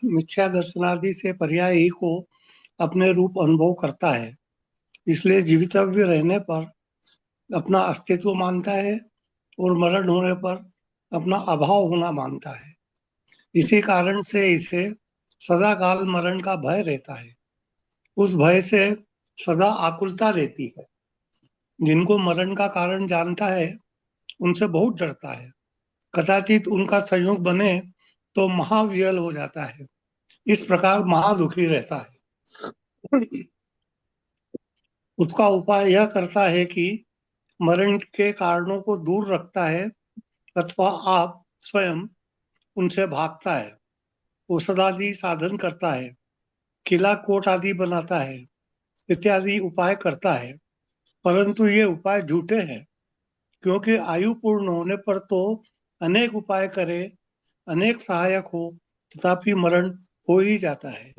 मिथ्या दर्शनादि से पर्याय ही को अपने रूप अनुभव करता है, इसलिए जीवितव्य रहने पर अपना अस्तित्व मानता है और मरण होने पर अपना अभाव होना मानता है। इसी कारण से इसे सदा काल मरण का भय रहता है। उस भय से सदा आकुलता रहती है। जिनको मरण का कारण जानता है उनसे बहुत डरता है। कदाचित उनका संयोग बने तो महाव्यल हो जाता है। इस प्रकार महादुखी रहता है। उसका उपाय यह करता है कि मरण के कारणों को दूर रखता है, अथवा आप स्वयं उनसे भागता है। औषध आदि साधन करता है, किला कोट आदि बनाता है, इत्यादि उपाय करता है, परंतु ये उपाय झूठे हैं, क्योंकि आयु पूर्ण होने पर तो अनेक उपाय करे, अनेक सहायक हो, तथापि मरण हो ही जाता है।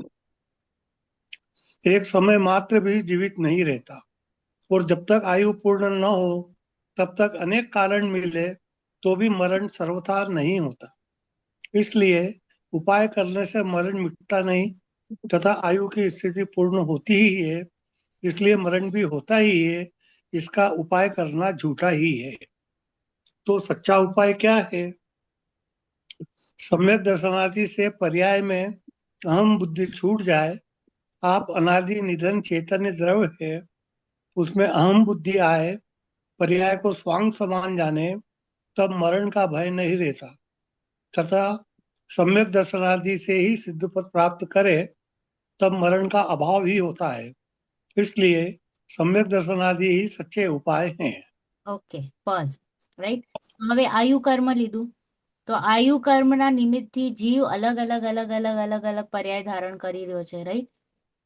एक समय मात्र भी जीवित नहीं रहता, और जब तक आयु पूर्ण न हो तब तक अनेक कारण मिले तो भी मरण सर्वथा नहीं होता। इसलिए उपाय करने से मरण मिटता नहीं, तथा आयु की स्थिति पूर्ण होती ही है, इसलिए मरण भी होता ही है। इसका उपाय करना झूठा ही है। तो सच्चा उपाय क्या है? सम्यक दर्शनादि से पर्याय में अहम बुद्धि छूट जाए। आप अनादि निधन चैतन्य द्रव्य है, उसमें अहम बुद्धि आए, पर्याय को स्वांग समान जाने, तब मरण का भय नहीं रहता, तथा सम्यक दर्शनादि से ही सिद्ध पद प्राप्त करे तब मरण का अभाव ही होता है। इसलिए सम्यक दर्शन आदि ही सच्चे उपाय हैं।
Okay, pause, right. હવે આયુ કર્મ લીધું, તો આયુ કર્મના નિમિત્તથી જીવ અલગ અલગ અલગ અલગ અલગ અલગ પર્યાય ધારણ કરી રહ્યો છે, રાઈટ.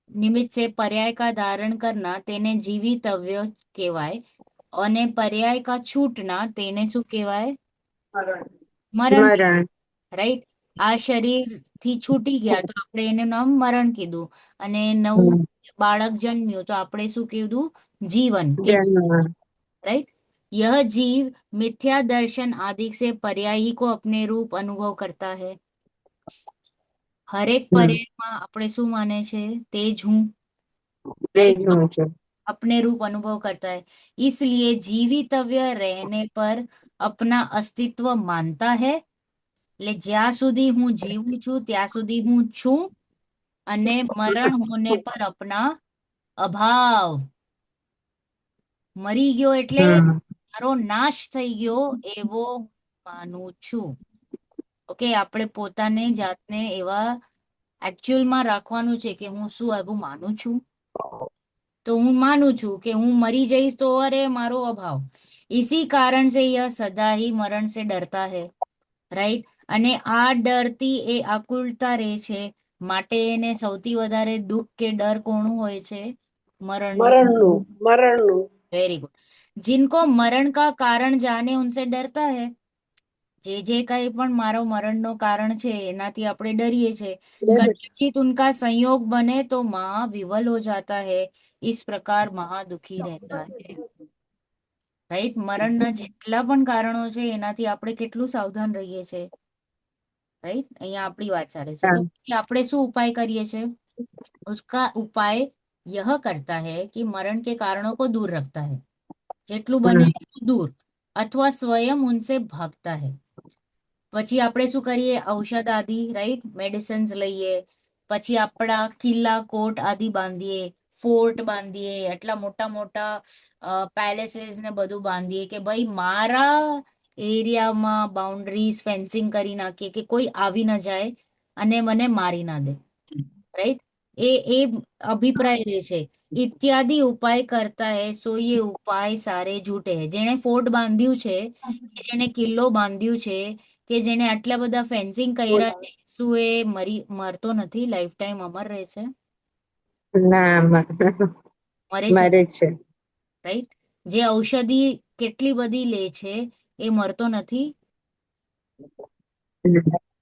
નિમિત્ત से पर्याय का धारण करना તેને જીવિતવ્ય કહેવાય, અને પર્યાય કા છૂટના તેને શું કહેવાય? મરણ,
મરણ.
રાઈટ. આ શરીર થી છૂટી ગયા તો આપણે એનું નામ મરણ કીધું, અને નવું
હમ.
બાળક જન્મ્યું તો આપણે શું કીધું? જીવન કે
જન્મ.
राइट. यह जीव मिथ्या दर्शन आदि से पर्याय ही को अपने रूप अनुभव करता है. हरेक
હમ.
पर्याय में આપણે શું માને છે? તેજ હું,
તે
राइट.
જ હું છું.
अपने रूप अनुभव करता है, इसलिए जीवितव्य रहने पर अपना अस्तित्व मानता है. એટલે જ્યાં સુધી હું જીવું છું ત્યાં સુધી હું છું, અને મરણ હોને પર અપના અભાવ, મરી ગયો એટલે
હમ.
મારો નાશ થઈ ગયો એવો માનું છું. ઓકે, આપણે પોતાને જાતને એવા એકચ્યુઅલમાં રાખવાનું છે કે હું શું એવું માનું છું. तो હું માનું છું કે હું મરી જઈશ તો અરે મારો અભાવ, इसी कारण से यह सदा ही मरण से डरता है, રાઈટ. અને આ ડરતી એ આકુલતા રહે છે, માટે એને સૌથી વધારે દુઃખ કે ડર કોનું હોય છે? મરણનું.
મરણનું મરણનું
વેરી ગુડ. जिनको मरण का कारण जाने उनसे डरता है. જે કઈ પણ મારો મરણનો કારણ છે એનાથી આપણે ડરીએ છીએ. कदाचित उनका संयोग बने तो महा विवल हो जाता है, इस प्रकार महा दुखी रहता है, રાઈટ. મરણના જેટલા પણ કારણો છે એનાથી આપણે કેટલું સાવધાન રહીએ છીએ, રાઈટ. અહીંયા આપણી વાત ચાલે છે, તો પછી આપણે શું ઉપાય કરીએ છીએ? उसका उपाय यह करता है कि मरण के कारणों को दूर रखता है, જેટલું બને એટલું દૂર, અથવા स्वयं उनसे भागता है. પછી આપણે શું કરીએ? ઔષધ આદि, રાઈટ, મેડિસિન્સ લઈએ. પછી આપણા કિલ્લા કોટ આદि બાંધીએ, ફોર્ટ બાંધીએ, એટલા મોટા મોટા પેલેસીસ ને બધું બાંધીએ કે ભાઈ મારા એરિયામાં બાઉન્ડ્રીઝ ફેન્સિંગ કરી નાખીએ કે કોઈ આવી ના જાય અને મને મારી ના દે, राइट. એ અભિપ્રાય રહે છે. ઇત્યાદિ ઉપાય કરતા હે, સો ये ઉપાય સારે झूठे હે. જેણે ફોર્ટ બાંધ્યું છે, કે જેણે કિલ્લો બાંધ્યું છે, કે જેણે આટલા બધા ફેન્સિંગ કર્યા છે, શું એ મરતો નથી? લાઈફ ટાઈમ અમર રહે છે?
ના,
મરે છે,
મારે છે.
રાઈટ. જે ઔષધિ કેટલી બધી લે છે એ મરતો નથી?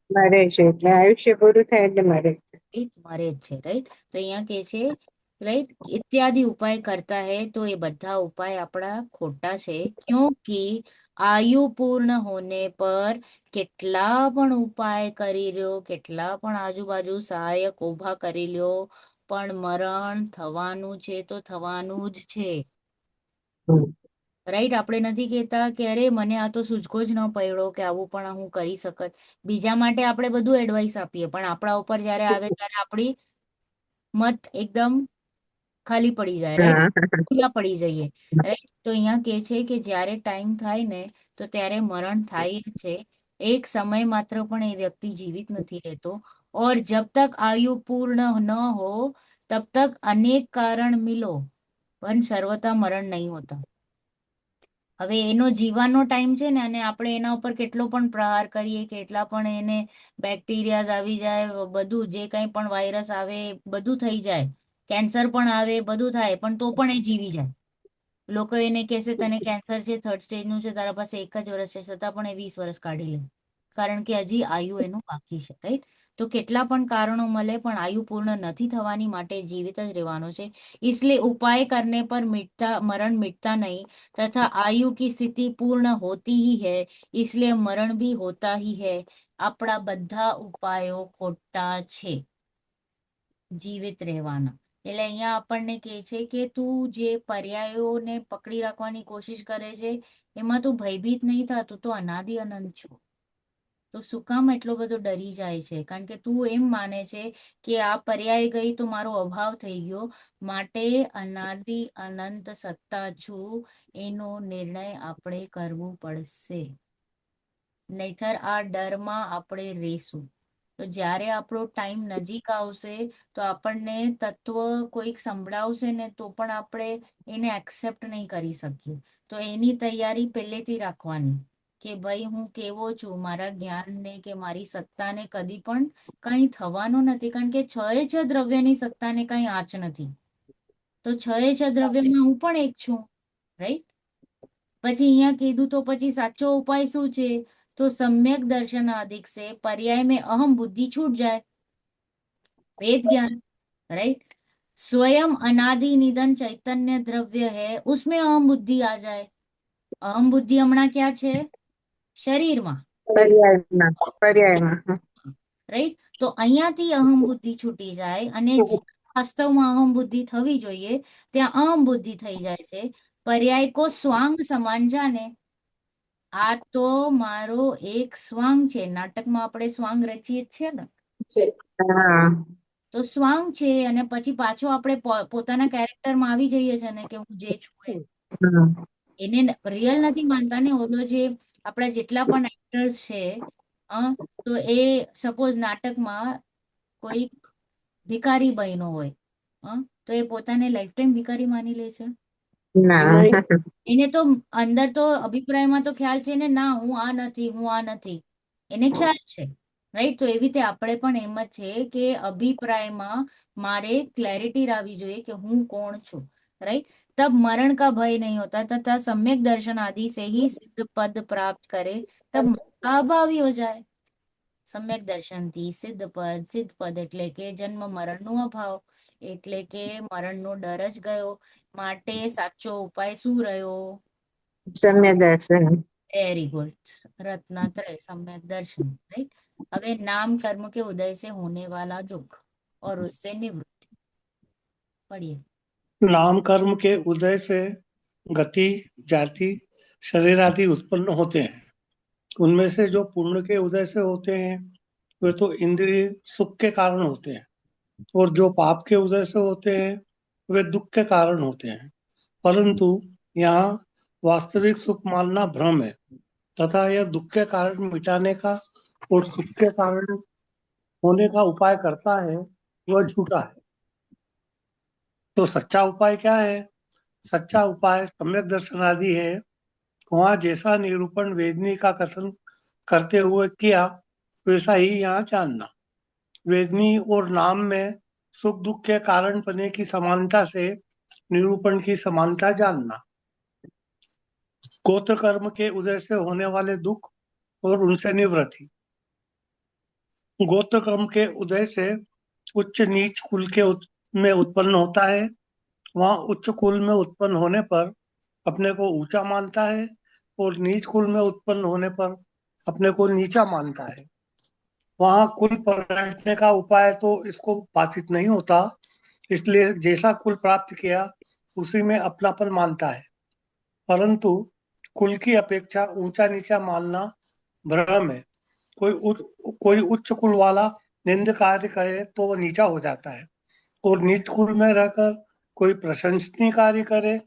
મરે છે, એટલે આયુષ્ય પૂરું થાય એટલે મરે છે.
રાઈટ, મરે જ છે, રાઈટ. તો અહીંયા કે છે, રાઈટ, ઇત્યાદિ ઉપાય કરતા હે, તો એ બધા ઉપાય આપણા ખોટા છે. ક્યોંકि આયુ પૂર્ણ હોને પર કેટલા પણ ઉપાય કરી લ્યો, કેટલા પણ આજુબાજુ સહાયક ઉભા કરી લ્યો, પણ મરણ થવાનું છે તો થવાનું જ છે,
હમ.
રાઈટ. આપણે નથી કહેતા કે અરે મને આ તો સૂઝગો જ ન પડ્યો કે આવું પણ હું કરી શકત. બીજા માટે આપણે બધું એડવાઇસ આપીએ, પણ આપણા ઉપર જ્યારે આવે ત્યારે આપણી મત એકદમ ખાલી પડી જાય, રાઈટ,
હા.
ખુલ્લા પડી જઈએ, રાઈટ. તો અહીંયા કે છે કે જ્યારે ટાઈમ થાય ને તો ત્યારે મરણ થાય જ છે. એક સમય માત્ર પણ એ વ્યક્તિ જીવિત નથી રહેતો, और जब तक आयु पूर्ण न हो तब तक अनेक कारण मिलो, પણ સર્વथा મરણ નહીં હોતા. હવે એનો જીવવાનો ટાઈમ છે ને, અને આપણે એના ઉપર કેટલો પણ પ્રહાર કરીએ, કેટલા પણ એને બેક્ટેરિયાઝ આવી જાય, બધું જે કંઈ પણ વાયરસ આવે બધું થઈ જાય, કેન્સર પણ આવે, બધું થાય, પણ તો પણ એ જીવી જાય. લોકો એને કહેશે તને કેન્સર છે, 3rd સ્ટેજનું છે, તારા પાસે 1 જ વર્ષ છે, છતાં પણ એ 20 વર્ષ કાઢી લે, કારણ કે હજી આયુ એનું બાકી છે, રાઈટ. તો કેટલા પણ કારણો મળે પણ આયુ પૂર્ણ નથી થવાની, માટે જીવિત જ રહેવાનો છે. इसलिए उपाय करने पर मरण मिटता नहीं, तथा आयु की स्थिति पूर्ण होती ही है, इसलिए मरण भी होता ही है. આપણા બધા ઉપાયો ખોટા છે જીવિત રહેવાના. એટલે અહીંયા આપણને કહે છે કે તું જે પર્યાયોને પકડી રાખવાની કોશિશ કરે છે એમાં તું ભયભીત નહીં થતું, તો અનાદિ અનંત છો. તો શું કામ એટલો બધો ડરી જાય છે? કારણ કે તું એમ માને છે કે આ પર્યાય ગઈ તો મારો અભાવ થઈ ગયો, માટે અનાદિ અનંત સત્તા છું એનો નિર્ણય આપણે કરવો પડશે, નહીતર આ ડરમાં આપણે રહેશું. તો જ્યારે આપણો ટાઈમ નજીક આવશે તો આપણને તત્વ કોઈક સંભળાવશે ને તો પણ આપણે એને એક્સેપ્ટ નહીં કરી શકીએ. તો એની તૈયારી પહેલેથી રાખવાની કે ભાઈ હું કેવો છું, મારા જ્ઞાનને કે મારી સત્તાને કદી પણ કંઈ થવાનું નથી, કારણ કે છ દ્રવ્યની સત્તાને કંઈ આંચ નથી. તો છ દ્રવ્યમાં હું પણ એક છું, રાઈટ? પછી અહીંયા કીધું તો પછી સાચો ઉપાય શું છે? तो सम्यक दर्शन अधिक से पर्याय में अहम बुद्धि छूट जाए, वेद ज्ञान, राइट? स्वयं अनादि निधन चैतन्य द्रव्य है, उसमें अहम बुद्धि आ जाए. अहम बुद्धि हमણાં ક્યાં છે? શરીરમાં,
પર્યાયમાં
રાઈટ? તો અહીંયાથી અહમ બુદ્ધિ છૂટી જાય અને વાસ્તવમાં અહમ બુદ્ધિ થવી જોઈએ ત્યાં અહમ બુદ્ધિ થઈ જાય છે. પર્યાય કો સ્વાંગ સમાન જાને. આ તો મારો એક સ્વાંગ છે. નાટકમાં આપણે સ્વાંગ રચીએ જ છીએ ને,
હા
તો સ્વાંગ છે અને પછી પાછો આપણે પોતાના કેરેક્ટરમાં આવી જઈએ છે ને કે હું જે છું એ.
હા.
એને રિયલ નથી માનતા ને. ઓલો જે આપણા જેટલા પણ એક્ટર્સ છે, તો એ સપોઝ નાટકમાં કોઈ ભિખારી બન્યો હોય, તો એ પોતાને લાઈફ ટાઈમ ભિખારી માની લે છે?
ના
નહીં.
એને તો અંદર તો અભિપ્રાયમાં તો ખ્યાલ છે ને, ના હું આ નથી, હું આ નથી, એને ખ્યાલ છે, રાઈટ? તો એવી રીતે આપણે પણ એમ જ છે કે અભિપ્રાયમાં મારે ક્લેરિટી લાવવી જોઈએ કે હું કોણ છું, राइट? तब मरण का भय नहीं होता तथा सम्यक दर्शन आदि से ही सिद्ध पद प्राप्त करे, तब अभावी हो जाए. સમ્યક દર્શનથી સિદ્ધ પદ એટલે કે જન્મ મરણનો અભાવ, એટલે કે મરણનો ડર જ ગયો. માટે સાચો ઉપાય શું રહ્યો?
સમ્ય દર્શન.
Very good. रत्नत्रय सम्यक दर्शन, राइट? હવે नाम कर्म के उदय से होने वाला दुख और उससे निवृत्ति पढ़िए.
नाम कर्म के उदय से गति, जाति, शरीर आदि उत्पन्न होते हैं. उनमें से जो पुण्य के उदय से होते हैं वे तो इंद्रिय सुख के कारण होते हैं, और जो पाप के उदय से होते हैं वे दुख के कारण होते हैं. परंतु यहाँ वास्तविक सुख मानना भ्रम है, तथा यह दुख के कारण मिटाने का और सुख के कारण होने का उपाय करता है, वह झूठा है. तो सच्चा उपाय क्या है? सच्चा उपाय सम्यक दर्शन आदि है. वहाँ जैसा निरूपण वेदनी का कथन करते हुए किया वैसा ही यहाँ जानना. वेदनी और नाम में सुख दुख के कारण पने की समानता से निरूपण की समानता जानना. गोत्र कर्म के उदय से होने वाले दुख और उनसे निवृत्ति. गोत्र कर्म के उदय से उच्च नीच कुल के में उत्पन्न होता है. वहाँ उच्च कुल में उत्पन्न होने पर अपने को ऊंचा मानता है, और नीच कुल में उत्पन्न होने पर अपने को नीचा मानता है. वहाँ कुल पलटने का उपाय तो इसको भाषित नहीं होता, इसलिए जैसा कुल प्राप्त किया उसी में अपनापन मानता है. परंतु कुल की अपेक्षा ऊंचा नीचा मानना भ्रम है. कोई उच्च कुल वाला निंद कार्य करे तो वह नीचा हो जाता है, और नीच कुल में रहकर कोई प्रशंसनीय कार्य करे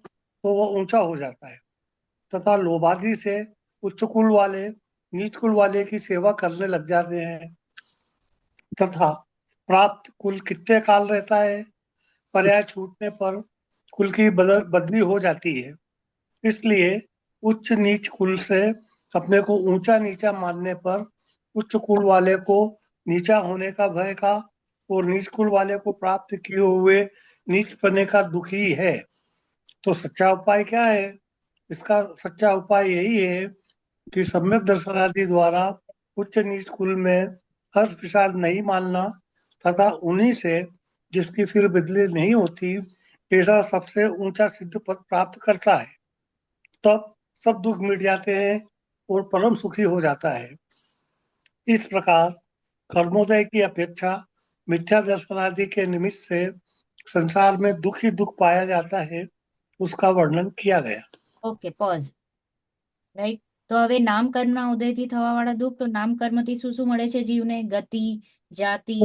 तो वह ऊंचा हो जाता है. तथा लोभादि से उच्च कुल वाले नीच कुल वाले की सेवा करने लग जाते हैं. तथा प्राप्त कुल कितने काल रहता है? पर्याय छूटने पर कुल की बदली हो जाती है. इसलिए उच्च नीच कुल से अपने को ऊंचा नीचा मानने पर उच्च कुल वाले को नीचा होने का भय का, और नीच कुल वाले को प्राप्त किए हुए नीच पने का दुख ही है. तो सच्चा उपाय क्या है? इसका सच्चा उपाय यही है कि सम्यक दर्शन आदि द्वारा उच्च नीच कुल में हर्ष विषाद नहीं मानना, तथा उन्हीं से जिसकी फिर बदली नहीं होती ऐसा सबसे ऊंचा सिद्ध पद प्राप्त करता है. तब सब दुख मिट जाते हैं और परम सुखी हो जाता है. इस प्रकार कर्मोदय की अपेक्षा मिथ्या दर्शन आदि के निमित्त से संसार में दुख ही दुख पाया जाता है, उसका वर्णन किया गया.
Okay, pause. રાઈટ? તો હવે નામ કર્મના ઉદયથી થવા વાળા દુઃખ, તો નામ કર્મથી શું શું મળે છે જીવને? ગતિ, જાતિ,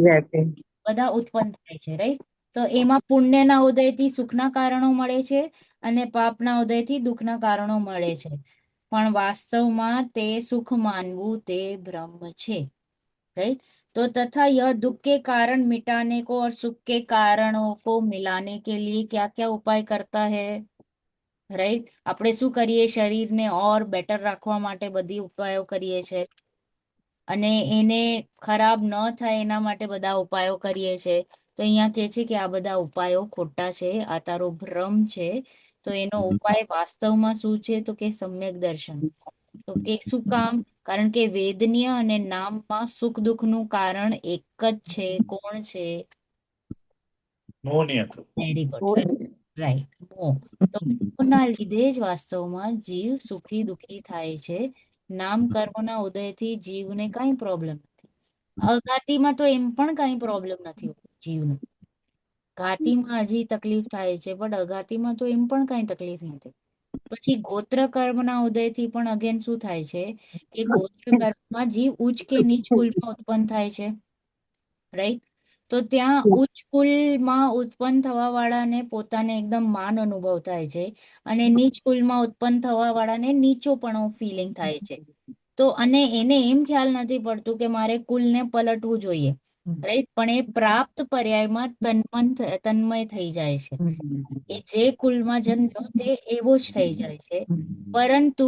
જાતે.
બધા ઉત્પન્ન થાય છે, રાઈટ? તો એમાં પુણ્યના ઉદયથી સુખના કારણો મળે છે અને પાપના ઉદયથી દુઃખના કારણો મળે છે. પણ વાસ્તવમાં તે સુખ માનવું તે ભ્રમ છે, રાઈટ? तो तथा यह दुख के कारण मिटाने को और सुख के कारणों को मिलाने के लिए क्या क्या उपाय करता है, રાઈટ? આપણે શું કરીએ, શરીરને ઓર બેટર રાખવા માટે બધી ઉપાયો કરીએ છે, અને એને ખરાબ ન થાય એના માટે બધા ઉપાયો કરીએ છે. તો અહીંયા કે છે કે આ બધા ઉપાયો ખોટા છે, આ તારો ભ્રમ છે. તો એનો ઉપાય વાસ્તવમાં શું છે? તો કે સમ્યક દર્શન. તો કે શું કામ? કારણ કે વેદનીય અને નામમાં સુખ દુઃખનું કારણ એક જ છે. કોણ છે?
મોહની હતો.
વેરી ગુડ, રાઈટ, મોહ. તો મોહના લીધે જ વાસ્તવમાં જીવ સુખી દુઃખી થાય છે. નામ કર્મના ઉદયથી જીવને કાંઈ પ્રોબ્લેમ નથી. અઘાતીમાં તો એમ પણ કાંઈ પ્રોબ્લેમ નથી હોતો જીવને. ઘાતીમાં હજી તકલીફ થાય છે, પણ અઘાતીમાં તો એમ પણ કાંઈ તકલીફ નથી. પછી ગોત્ર કર્મના ઉદયથી પણ અગેન શું થાય છે કે ગોત્ર કર્મમાં જીવ ઉચ્ચ કે નીચ કુલમાં ઉત્પન્ન થાય છે, રાઈટ? તો ત્યાં ઉચ્ચ કુલમાં ઉત્પન્ન થવા વાળાને પોતાને એકદમ માન અનુભવ થાય છે, અને નીચ કુલમાં ઉત્પન્ન થવા વાળાને નીચોપણો ફિલિંગ થાય છે. તો અને એને એમ ખ્યાલ નથી પડતું કે મારે કુલને પલટવું જોઈએ, રાઈટ? પણ એ પ્રાપ્ત પર્યાયમાં તન્મય થઈ જાય છે. એ જે કુલમાં જન્મ્યો તે એવો જ થઈ જાય છે. પરંતુ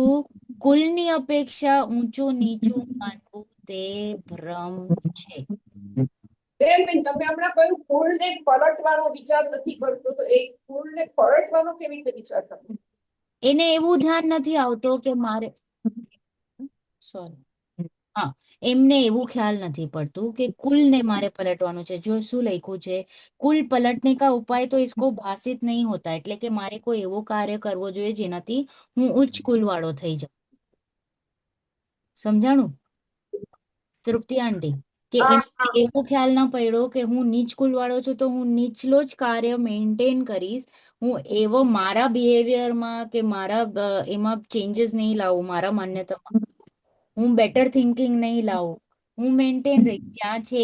કુલની અપેક્ષા ઊંચું નીચું માનવું તે ભ્રમ છે.
બેન તમે હમણાં કહ્યું કુળને પલટવાનો વિચાર નથી કરતો, તો એ કુળને પલટવાનો કેવી રીતે વિચાર કરતો?
એને એવું ધ્યાન નથી આવતો કે મારે, સોરી, हाँ, એમને એવું ખ્યાલ નથી પડતું કે कुल ने मारे पलटવાનું છે. જો શું લખ્યું છે, कुल पलटने का उपाय तो इसको भाषित नहीं होता, એટલે કે મારે કોઈ એવો કાર્ય કરવો જોઈએ જેનાથી હું ઉચ્ચ કુલ વાળો થઈ જાઉં. સમજાણું તૃપ્તિ આંટી? કે
હા,
એમને એવો ખ્યાલ ના પડ્યો કે હું નીચ કુલ વાળો છું તો હું નીચલો જ કાર્ય મેન્ટેન કરીશ. હું એવો મારા બિહેવિયરમાં કે મારા એમાં ચેન્જીસ નહીં લાવું, મારા માન્યતામાં હું બેટર થિંકિંગ નહીં લાવું, હું મેન્ટેન રહીશ જ્યાં છે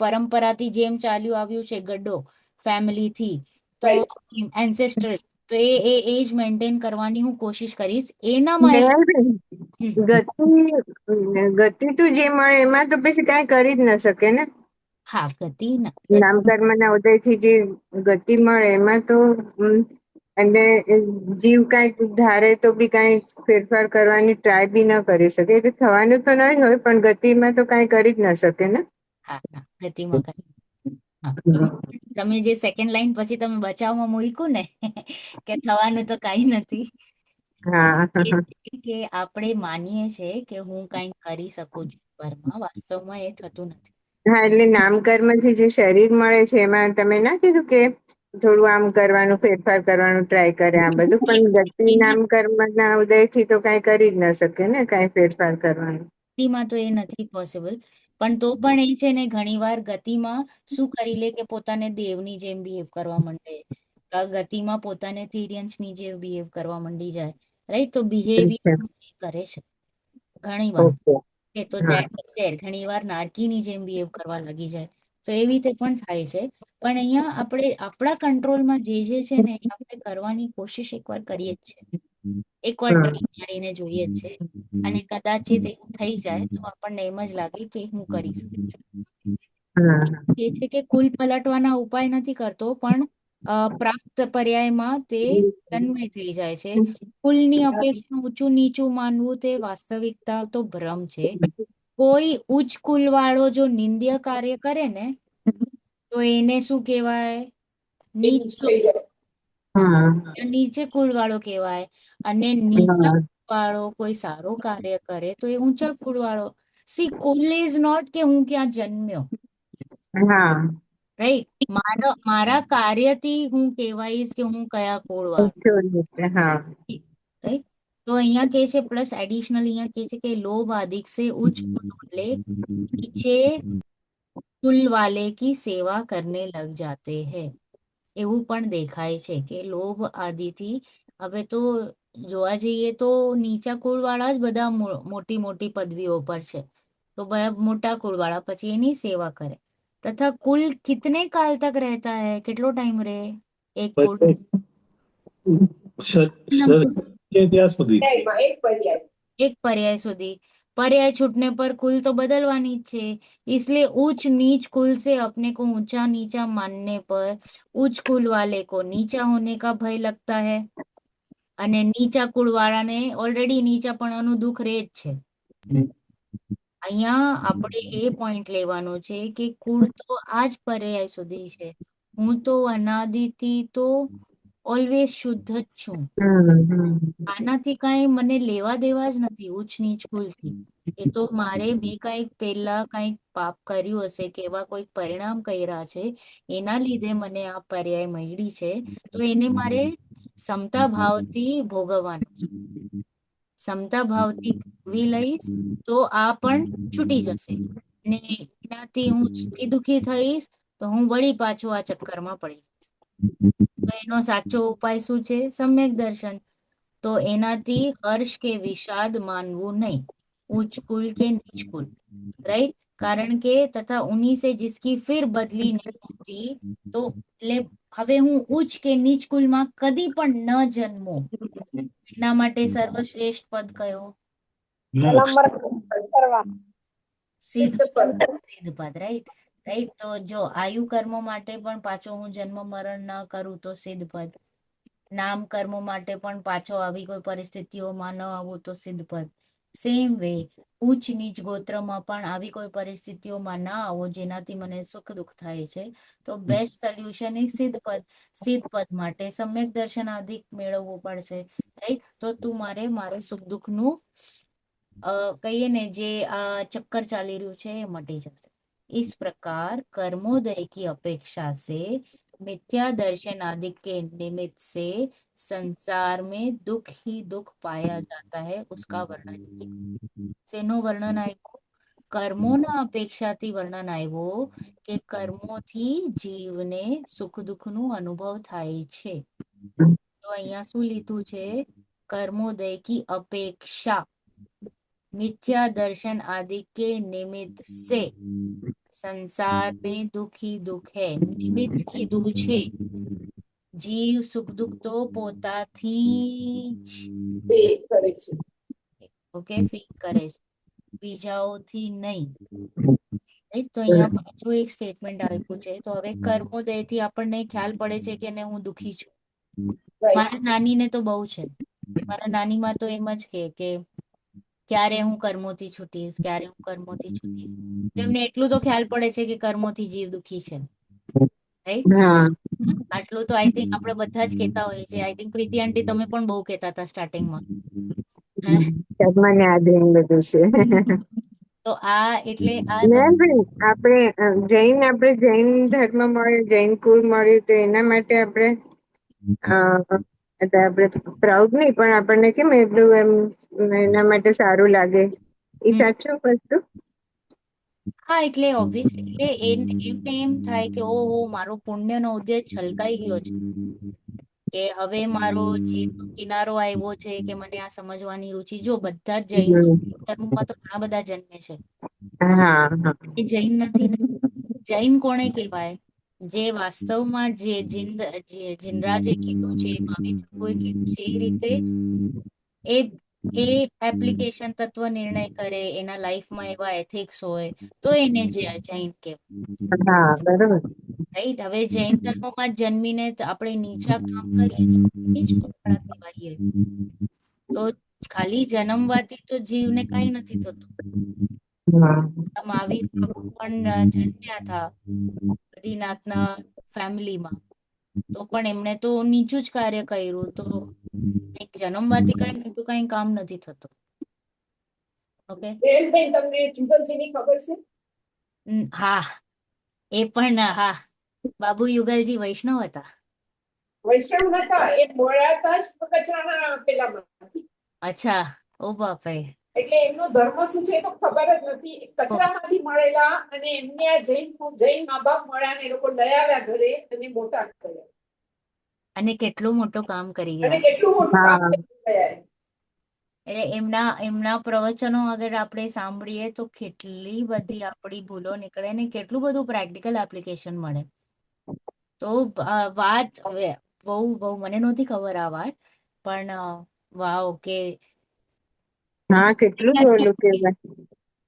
પરંપરાથી જેમ ચાલ્યું આવ્યું છે ગड्ढो ફેમિલીથી, તો
રાઈટ.
એન્સેસ્ટ્રલ, તો એ જ મેન્ટેન કરવાની હું કોશિશ કરીશ. એનામાં
દયાબેન,
હમ,
ગતિ તો જે મળે એમાં તો પછી કાંઈ કરી જ ન શકે ને.
હા, ગતિ ના
નામ કર્મના ઉદયથી જે ગતિ મળે એમાં તો અને જીવ કાંઈક ધારે તો બી કાંઈ ફેરફાર કરવાની ટ્રાય બી ન કરી શકે. એટલે થવાનું તો નહીં હોય, પણ ગતિમાં તો કાંઈ કરી જ ન શકે ને.
હા, ના ગતિમાં હા, તમે જે સેકન્ડ લાઈન પછી તમે બચાવમાં મૂક્યું ને કે થવાનું તો કઈ નથી,
હા
એ છે કે આપણે માનીએ છીએ કે હું કઈ કરી શકું છું, પરમાં વાસ્તવમાં એ થતું નથી.
હા, એટલે નામ કર્મથી જે શરીર મળે છે એમાં તમે ના કીધું કે થોડું આમ કરવાનું, ફેરફાર કરવાનું ટ્રાય કરે આ બધું, પણ ગતિ
એના
નામ કર્મના ઉદયથી તો કાંઈ કરી જ ન શકે ને, કાંઈ ફેરફાર કરવાનું.
ગતિમાં તો એ નથી પોસિબલ. પણ તો પણ એ છે ને ઘણી વાર ગતિમાં શું કરી લે કે પોતાને દેવની જેમ બિહેવ કરવા માંડે, ગતિમાં પોતાને તિર્યંશની જેમ બિહેવ કરવા માંડી જાય, રાઈટ? તો બિહેવિયર કરે છે ઘણી વાર,
ઓકે.
કે તો
હા.
That is there. ઘણી વાર નારકીની જેમ બિહેવ કરવા લાગી જાય, તો એવી રીતે પણ થાય છે. પણ અહીંયા આપણે આપણા કંટ્રોલમાં જે છે ને એ આપણે કરવાની કોશિશ એકવાર કરીએ જ છે, એકવાર
હા.
ટ્રાય મારીને જોઈએ જ છે. અને કદાચિત એવું થઈ જાય તો આપણને એમ જ લાગે કે હું કરી શકું છું.
હા.
એ છે કે કુલ પલટવાના ઉપાય નથી કરતો, પણ પ્રાપ્ત પર્યાયમાં તે તન્મય થઈ જાય છે. કુલની અપેક્ષા ઊંચું નીચું માનવું તે વાસ્તવિકતા તો ભ્રમ છે. કોઈ ઉચ્ચ કુલ વાળો જો નિંદ્ય કાર્ય કરે ને તો એને શું કહેવાય?
એ નીચ
નીચો,
થઈ જાય.
હા,
હા.
તો નીચે કુલ વાળો કહેવાય. અને નીચા
હા.
કુલ વાળો કોઈ સારો કાર્ય કરે તો એ ઊંચા કુલ વાળો. સી કુલ ઇઝ નોટ કે હું ક્યાં જન્મ્યો,
હા.
રાઈટ? મારા કાર્યથી હું કહેવાઈશ કે હું કયા કુળ વાળો,
હા.
રાઈટ? તો અહીંયા કે છે પ્લસ એડિશનલ અહીંયા કે છે કે લોभ आदि से उच्च कुल वाले नीचे कुल वाले की सेवा करने लग जाते हैं. એવું પણ દેખાય છે કે લોભ આદિથી હવે તો જોવા જઈએ તો નીચા કુળ વાળા જ બધા મોટી મોટી પદવીઓ પર છે, તો બધા મોટા કુળ વાળા પછી એની સેવા કરે. તથા કુલ કિતને કાલ તક રહેતા હૈ? કેટલો ટાઈમ રહે એક કુળ?
શરીર છે ત્યાં સુધી.
એક પર્યાય.
એક પર્યાય સુધી. पर्याय छूटने पर कुल तो बदलवानी જ છે, इसलिए ऊंच नीच कुल से अपने को ऊंचा नीचा मानने पर उच्च कुल वाले को नीचा होने का भय लगता है, અને નીચા કુળ વાળાને ઓલરેડી નીચાપણાનું દુઃખ રહે જ છે. અહીંયા આપણે એ પોઈન્ટ લેવાનો છે કે કુળ તો આજ પર્યાય સુધી છે, હું તો અનાદિથી તો ઓલવેઝ શુદ્ધ જ છું. આનાથી કઈ મને લેવા દેવા જ નથી ઉચ્ચ નીચ કુલથી. એ તો મેં કઈક પહેલા કઈક પાપ કર્યું હશે કે એવા કોઈક પરિણામ કર્યા છે, એના લીધે મને આ પર્યાય મળી છે, તો એને મારે સમતા ભાવથી ભોગવવાનું છે. સમતા ભાવથી ભોગવી લઈશ તો આ પણ છૂટી જશે, અને એનાથી હું સુખી દુખી થઈશ તો હું વળી પાછું આ ચક્કરમાં પડી જઈશ. તો એનો સાચો ઉપાય શું છે? સમ્યક દર્શન. તો એનાથી હર્ષ કે વિષાદ માનવું નહીં, ઉચ્ચ कुल के नीच कुल, राइट. કારણ કે તથા ઉन्हीं से जिसकी फिर बदली नहीं होती, તો એટલે હવે હું ઉચ્ચ કે નીચ કુલમાં કદી પણ ન જન્મો, એના માટે સર્વશ્રેષ્ઠ પદ કયો?
મોક્ષ.
કરવા
સિદ્ધ
સિદ્ધ પદ.
સિદ્ધ પદ, રાઈટ. રાઈટ. તો જો આયુ કર્મો માટે પણ પાછો હું જન્મ મરણ ન કરું તો સિદ્ધ પદ, નામ કર્મો માટે પણ પાછો આવી કોઈ પરિસ્થિતિઓમાં ન આવું તો સિદ્ધ પદ. સેમ વે ઉચ્ચ નીચ ગોત્રમાં પણ આવી કોઈ પરિસ્થિતિઓમાં ના આવો જેનાથી મને સુખ દુઃખ થાય છે, તો બેસ્ટ સોલ્યુશન ઇઝ સિદ્ધ પદ. સિદ્ધ પદ માટે સમ્યક દર્શન આદિ મેળવવું પડશે, રાઈટ. તો તું મારે સુખ દુઃખનું કહીએ ને જે આ ચક્કર ચાલી રહ્યું છે એ મટી જશે. इस प्रकार कर्मोदय की अपेक्षा से मिथ्या दर्शन आदि के निमित्त से संसार में दुख ही दुख पाया जाता है, उसका वर्णन શેનો વર્ણન આવ્યો? કર્મોના અપેક્ષાથી વર્ણન આવ્યો કે કર્મોથી જીવને સુખ દુઃખનું અનુભવ થાય છે. તો અહીંયા શું લીધું છે? કર્મોદય की अपेक्षा मिथ्या दर्शन आदि के निमित्त से संसार में दुख ही दुख है, નિમિત્ત કીધું છે. જીવ સુખ દુઃખ તો પોતાથી જ
બે કરે છે.
ઓકે ફીલ કરે છે, બીજાઓથી નહીં, રાઈટ. તો અહીંયા પાછું એક સ્ટેટમેન્ટ આપ્યું છે. તો હવે કર્મોદયથી આપણને ખ્યાલ પડે છે કે ને હું દુઃખી છું.
Right.
મારા નાનીને તો બહુ છે. મારા નાનીમાં તો એમ જ કે ક્યારે હું કર્મોથી છૂટીશ, ક્યારે હું કર્મોથી છૂટીશ. તો એમને એટલું તો ખ્યાલ પડે છે કે કર્મોથી જીવ દુઃખી છે, રાઈટ.
હા
આટલું તો આઈ થિંક આપણે બધા જ કહેતા હોઈએ છીએ. આઈ થિંક પ્રીતિ આંટી તમે પણ બહુ કહેતા હતા સ્ટાર્ટિંગમાં.
મને આધીન બધું છે.
તો આ એટલે આ
ના બેન, આપણે જૈન ધર્મ મળ્યો, જૈન કુળ મળ્યું, તો એના માટે આપણે એટલે આપણે પ્રાઉડ નહીં, પણ આપણને કેમ એટલું એમ એના માટે સારું લાગે. એ
હમ.
સાચું વસ્તુ.
હા એટલે ઓબ્વિયસ એટલે એમને એમ થાય કે ઓહો મારો પુણ્યનો ઉદય છલકાઈ ગયો છે, કે હવે મારો જીવનો કિનારો આવ્યો છે, કે મને આ સમજવાની રુચિ. જો બધા જ જૈન ધર્મમાં તો ઘણા બધા જન્મે છે,
હા હા
એ જૈન નથી ને. જૈન કોણે કહેવાય? જે વાસ્તવમાં જે જિનરાજે કીધું છે, મહાવીર પ્રભુએ કીધું છે એ રીતે એ એ એપ્લિકેશન તત્વ નિર્ણય કરે, એના લાઈફમાં એવા એથિક્સ હોય, તો એને જૈન કહેવાય,
હા બરોબર.
રાઈટ. હવે જૈન ધર્મમાં જન્મીને આપણે નીચા કામ કરીએ તો નીચ કુળવાળા કહેવાઈએ. તો ખાલી જન્મવાથી તો જીવને કઈ નથી થતું.
હા
મહાવીર પ્રભુ પણ જન્મ્યા હતા બદ્રીનાથના ફેમિલીમાં, તો પણ એમણે તો નીચું જ કાર્ય કર્યું. તો એક જન્મવાથી કઈ મોટું કઈ કામ નથી થતું. ઓકે.
જયંતભાઈ, તમને જુગલજીની ખબર છે?
હા, એ પણ હા. બાબુ યુગલજી વૈષ્ણવ હતા.
વૈષ્ણવ નતા, એ મળ્યા હતા જ કચરાના પેલામાંથી.
અચ્છા, ઓ બાપરે.
એટલે એમનો ધર્મ શું છે એ તો ખબર જ નથી. એ કચરામાંથી મળેલા, અને એમને આ જૈન મા બાપ મળ્યા ને એ લોકો લઈ આવ્યા ઘરે અને મોટા કર્યા.
અને કેટલું મોટું કામ કરી
અને
ગયા.
કેટલું મોટું કામ
હા
કરી ગયા એ.
એટલે એમના પ્રવચનો અગર આપણે સાંભળીએ તો કેટલી બધી આપણી ભૂલો નીકળે ને કેટલું બધું પ્રેક્ટિકલ એપ્લિકેશન મળે. તો વાત હવે બહુ મને નહોતી ખબર આ વાત, પણ વાવ કે
હા, કેટલું બોલું કેવાય.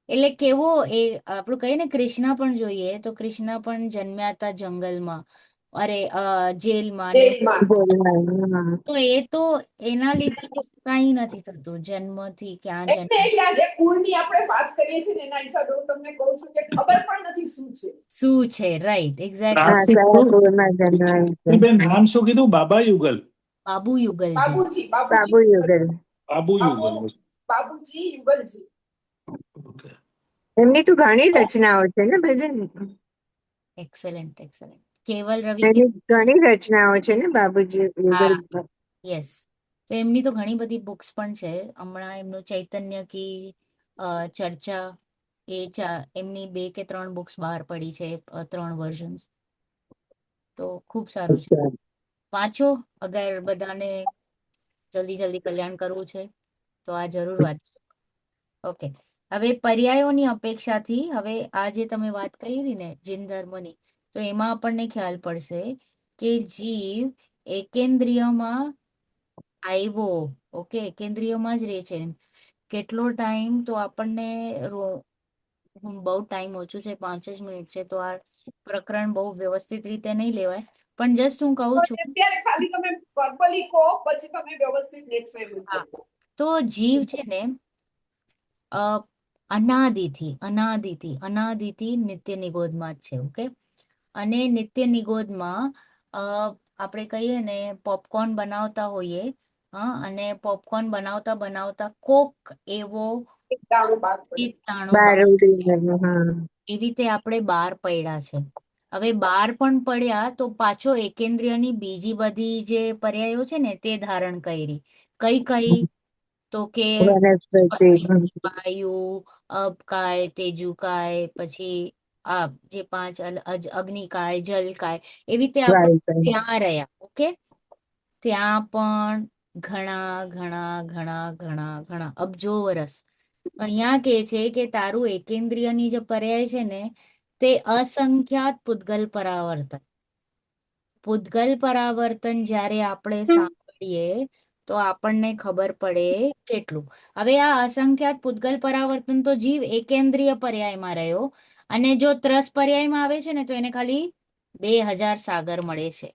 એટલે કેવો એ આપણું કહીએ ને કૃષ્ણ પણ જોઈએ તો કૃષ્ણ પણ જન્મ્યા હતા જંગલમાં, અરે જેલમાં ને
જેલમાં.
બોલવાનું.
તો એ તો એના લીધે કઈ નથી થતું જન્મથી ક્યાં
એટલે
જન્મ
એટલે આજે કુળની આપણે વાત કરીએ છીએ ને એના હિસાબે હું તમને કહું છું કે ખબર પણ નથી શું છે.
શું છે, રાઈટ, એક્ઝેક્ટલી.
હા, કયા કુળમાં જન્માયું છે.
બેન નામ શું કીધું? બાબા યુગલ.
બાબુ યુગલજી.
બાબુજી
બાબુ યુગલ.
બાબુ
બાબુ
યુગલ.
બાબુજી યુગલજી.
ઓકે.
એમની તો ઘણી રચનાઓ છે ને ભજન.
Excellent, excellent. કેવલ રવિ કે
એની ઘણી રચનાઓ છે ને બાબુજી યુગલ.
હા, યસ. તો એમની તો ઘણી બધી બુક્સ પણ છે. હમણાં એમનું ચૈતન્ય કી ચર્ચા, એમની 2 કે 3 બુક્સ બહાર પડી છે, 3 વર્ઝન્સ. તો ખૂબ સારું છે, વાંચો અગર બધાને જલ્દી જલ્દી કલ્યાણ કરવું છે તો આ જરૂર વાંચો. ઓકે, હવે પર્યાયોની અપેક્ષાથી હવે આ જે તમે વાત કરી ને જીન ધર્મની, તો એમાં આપણને ખ્યાલ પડશે કે જીવ એકેન્દ્રિયમાં આવ્યો, ઓકે, એકેન્દ્રિયમાં જ રહે છે. કેટલો ટાઈમ તો આપણને બહુ ટાઈમ ઓછું છે, 5 જ મિનિટ છે, તો આ પ્રકરણ બહુ વ્યવસ્થિત રીતે નહીં લેવાય, પણ જસ્ટ હું કહું
તો
છું.
અત્યારે ખાલી તમે verbally કહો પછી તમે વ્યવસ્થિત લેખશો એમ કહો.
હા, તો જીવ છે ને અ અનાદિથી નિત્ય નિગોદમાં જ છે, ઓકે. અને નિત્ય નિગોદમાં આપણે કહીએ ને પોપકોર્ન બનાવતા હોઈએ, હા, અને પોપકોર્ન બનાવતા બનાવતા કોક એવો
એક દાણો બાદ પડે.
એક દાણો
બાર
બહાર
ઉડી
જાય.
ગયો. હા.
એવી રીતે આપણે બહાર પડ્યા છે. હવે બહાર પણ પડ્યા તો પાછો એકેન્દ્રિયની બીજી બધી જે પર્યાયો છે ને તે ધારણ કરી. કઈ કઈ? તો કે
વનસ્પતિ.
સ્પતિ, વાયુ, અબકાય, તેજુકાય, પછી આ જે 5 અગ્નિકાય, જલકાય, એવી રીતે આપણે
વાયુ.
ત્યાં રહ્યા, ઓકે. ત્યાં પણ ઘણા ઘણા ઘણા ઘણા ઘણા અબજો વર્ષ. અહીંયા કે છે કે તારું એકેન્દ્રિયની જે પર્યાય છે ને તે અસંખ્યાત પૂતગલ પરાવર્તન. પૂતગલ પરાવર્તન જ્યારે આપણે સાંભળીએ તો આપણને ખબર પડે કેટલું. હવે આ અસંખ્યાત પૂતગલ પરાવર્તન તો જીવ એકેન્દ્રિય પર્યાયમાં રહ્યો, અને જો ત્રસ પર્યાયમાં આવે છે ને તો એને ખાલી 2000 સાગર મળે છે.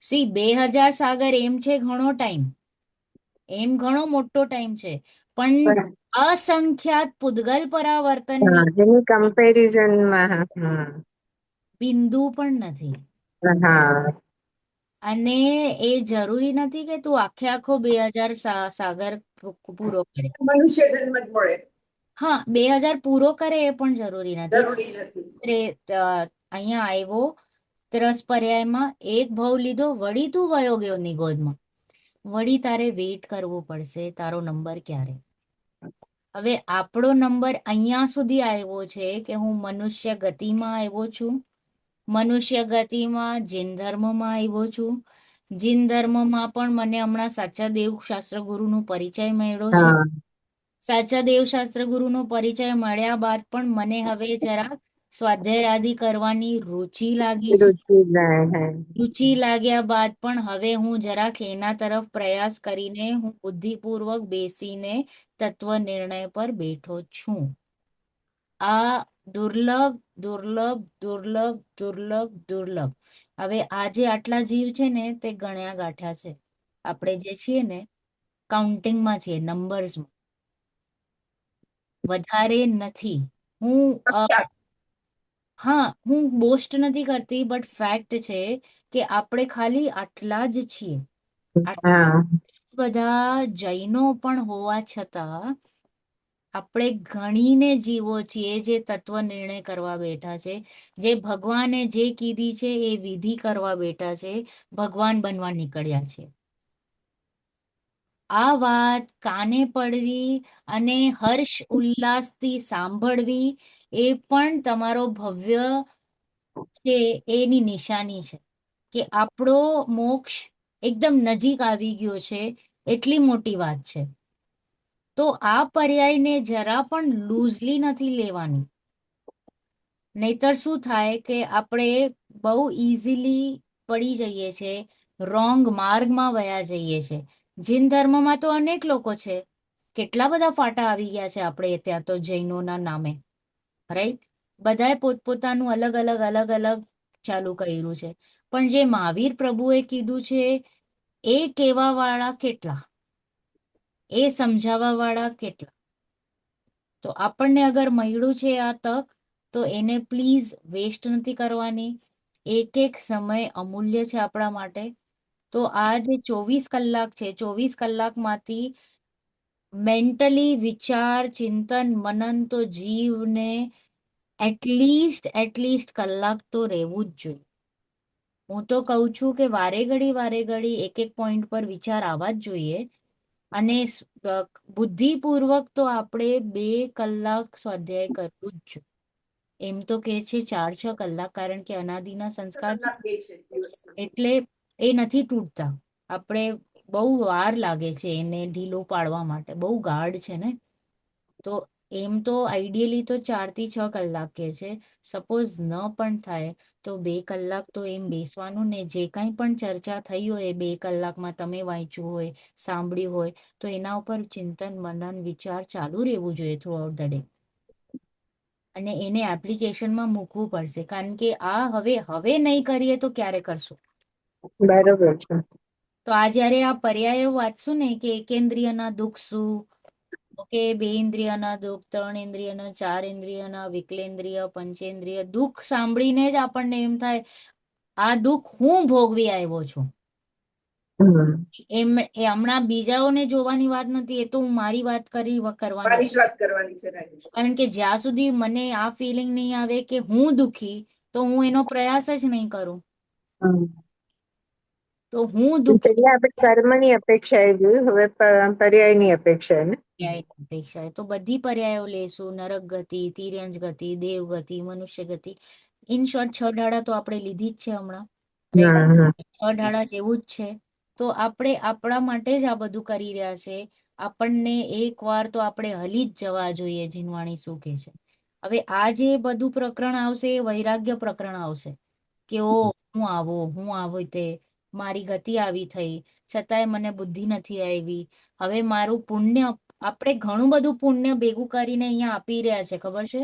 2000 સાગર એમ છે ઘણો ટાઈમ, એમ ઘણો મોટો ટાઈમ છે, પણ અસંખ્યાત પૂતગલ પરાવર્તનની
હા, એની કમ્પેરિઝનમાં. હા.
બિંદુ પણ નથી.
હા.
અને એ જરૂરી નથી કે તું આખે આખો 2000 સાગર પૂરો કરે.
મનુષ્ય જન્મ જ મળે.
હા, 2000 પૂરો કરે એ પણ જરૂરી નથી.
જરૂરી નથી.
અહીંયા આવ્યો ત્રસ પર્યાયમાં એક ભાવ લીધો, વળી તું વયો ગયો નિગોદમાં, વળી તારે વેઇટ કરવું પડશે તારો નંબર ક્યારે. હવે આપણો નંબર અહીંયા સુધી આવ્યો છે કે હું મનુષ્ય ગતિમાં આવ્યો છું, મનુષ્ય ગતિમાં જીન ધર્મમાં આવ્યો છું. જીન ધર્મમાં પણ મને હમણાં સાચા દેવશાસ્ત્ર ગુરુનો પરિચય મળ્યો છે.
હા.
સાચા દેવશાસ્ત્ર ગુરુનો પરિચય મળ્યા બાદ પણ મને હવે જરાક સ્વાધ્યાય આદિ કરવાની રુચિ લાગી છે.
રુચિ લાય.
રુચિ લાગ્યા બાદ પણ હવે હું જરાક એના તરફ પ્રયાસ કરીને હું બુદ્ધિપૂર્વક બેસીને તત્વ નિર્ણય પર બેઠો છું. આ દુર્લભ દુર્લભ દુર્લભ દુર્લભ દુર્લભ. હવે આજે આટલા જીવ છે ને તે ગણ્યા ગાંઠ્યા છે. આપણે જે છીએ ને કાઉન્ટિંગમાં છીએ, નંબર્સમાં, વધારે નથી. હું
પ્રખ્યાત.
હા, હું બોસ્ટ નથી કરતી, બટ ફેક્ટ છે કે આપણે ખાલી આટલા જ છીએ. આટલા
હા.
બધા જૈનો પણ હોવા છતાં આપણે ગણીને જીવો છીએ જે તત્વ નિર્ણય કરવા બેઠા છે, જે ભગવાને જે કીધી છે એ વિધિ કરવા બેઠા છે, ભગવાન બનવા નીકળ્યા છે. આ વાત કાને પડવી અને હર્ષ ઉલ્લાસથી સાંભળવી એ પણ તમારો ભવ્ય છે એની નિશાની છે કે આપણો મોક્ષ એકદમ નજીક આવી ગયો છે. એટલી મોટી વાત છે. તો આ પર્યાયને જરા પણ લૂઝલી નથી લેવાની. નહીતર શું થાય કે આપણે બહુ ઇઝીલી પડી જઈએ છે, રોંગ માર્ગમાં વયા જઈએ છે. જીન ધર્મમાં તો અનેક લોકો છે કેટલા બધા ફાટા આવી ગયા છે આપણે ત્યાં તો જૈનોના નામે, રાઈટ? બધાએ પોતપોતાનું અલગ અલગ અલગ અલગ ચાલુ કર્યું છે. પણ જે મહાવીર પ્રભુએ કીધું છે એ કહેવા વાળા કેટલા, એ સમજાવવા વાળા કેટલા? તો આપણને અગર મળ્યું છે આ તક, તો એને પ્લીઝ વેસ્ટ નથી કરવાની. એક એક સમય અમૂલ્ય છે આપણા માટે. તો આ જે 24 કલાક છે, 24 કલાકમાંથી મેન્ટલી વિચાર, ચિંતન, મનન તો જીવને એટલીસ્ટ કલાક તો રહેવું જ જોઈએ. હું તો કહું છું કે વારે ઘડી એક એક પોઈન્ટ પર વિચાર આવવા જ જોઈએ. અને બુદ્ધિપૂર્વક તો આપણે 2 કલાક સ્વાધ્યાય કરવું જ જોઈએ. એમ તો કે છે 4-6 કલાક, કારણ કે અનાદિના સંસ્કાર છે,
કલાક બે છે દિવસના.
એટલે એ નથી તૂટતા. આપણે બહુ વાર લાગે છે એને ઢીલું પાડવા માટે, બહુ ગાઢ છે ને. તો એમ તો આઈડિયલી તો 4 થી 6 કલાક કે છે. સપોઝ ન પણ થાય તો 2 કલાક તો એમ બેસવાનું ને, જે કાંઈ પણ ચર્ચા થઈ હોય 2 કલાકમાં, તમે વાંચ્યું હોય, સાંભળ્યું હોય, તો એના ઉપર ચિંતન, મનન, વિચાર ચાલુ રહેવું જોઈએ થ્રુ આઉટ ધ ડે. અને એને એપ્લિકેશનમાં મૂકવું પડશે, કારણ કે આ હવે નહીં કરીએ તો ક્યારે કરશું?
બરોબર છે.
તો આ જ્યારે આ પર્યાયો વાંચશું ને કે એકેન્દ્રિયના દુઃખ શું, ઓકે, 2 ઇન્દ્રિયના દુઃખ, 3 ઇન્દ્રિયના, 4 ઇન્દ્રિયના, વિકલેન્દ્રિય, પંચેન્દ્રિય દુઃખ સાંભળીને જ આપણને એમ થાય આ દુઃખ હું ભોગવી આવ્યો છું.
હમ.
એ હમણાં બીજાઓને જોવાની વાત નથી, એ તો હું મારી વાત કરવાની
મારી
છું.
જ વાત કરવાની છે રાજેશ.
કારણ કે જ્યાં સુધી મને આ ફિલિંગ નહીં આવે કે હું દુઃખી, તો હું એનો પ્રયાસ જ નહીં કરું.
હમ.
તો હું દુઃખી
પેલા આપણે કર્મની અપેક્ષા એ જોયું, હવે પર્યાયની અપેક્ષા ને.
પર્યાયની અપેક્ષા તો બધી પર્યાયો લેશું: નરક ગતિ, તિર્યંજ ગતિ, દેવ ગતિ, મનુષ્ય ગતિ. ઇન શોર્ટ 6 ઢાળા તો આપણે લીધી જ છે હમણાં, રાઈટ?
હમ.
6 ઢાળા જેવું જ છે. તો આપણે આપણા માટે જ આ બધું કરી રહ્યા છે. આપણને એક વાર તો આપણે હલી જ જવા જોઈએ. જીનવાણી શું કહે છે? હવે આ જે બધું પ્રકરણ આવશે એ વૈરાગ્ય પ્રકરણ આવશે કે ઓ હું આવો તે મારી ગતિ આવી થઈ, છતાંય મને બુદ્ધિ નથી આવી. હવે મારું પુણ્ય, આપણે ઘણું બધું પુણ્ય ભેગું કરીને અહીંયા આપી રહ્યા છે, ખબર છે?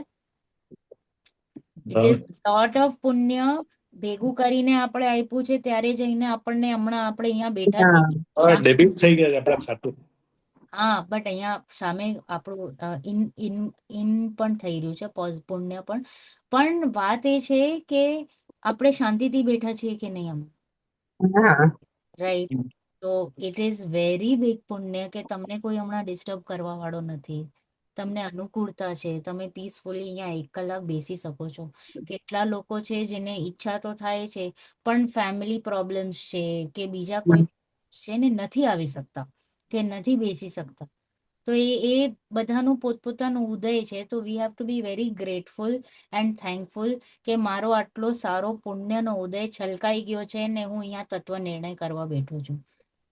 ઇટ ઇઝ લોટ ઓફ પુણ્ય ભેગું કરીને આપણે આપ્યું છે, ત્યારે જઈને આપણને હમણાં આપણે અહીંયા બેઠા
હા.
છીએ.
ડેબિટ થઈ ગયા છે આપણા ખાતું.
હા, બટ અહીંયા સામે આપણું ઇન પણ થઈ રહ્યું છે, પુણ્ય પણ. પણ વાત એ છે કે આપણે શાંતિથી બેઠા છીએ કે નહીં હમણાં,
હા.
રાઈટ? તો ઇટ ઇઝ વેરી બિગ પુણ્ય કે તમને કોઈ હમણાં ડિસ્ટર્બ કરવા વાળો નથી. તમને અનુકૂળતા છે, તમે પીસફુલી અહીંયા 1 કલાક બેસી શકો છો. કેટલા લોકો છે જેને ઈચ્છા તો થાય છે, પણ ફેમિલી પ્રોબ્લેમ્સ છે કે બીજા કોઈ છે ને, નથી આવી શકતા, કે નથી બેસી શકતા. તો એ બધાનું પોતપોતાનું ઉદય છે. તો વી have two be very grateful and thankful કે મારો આટલો સારો પુણ્યનો ઉદય છલકાઈ ગયો છે ને હું અહીંયા તત્વ નિર્ણય કરવા બેઠો છું.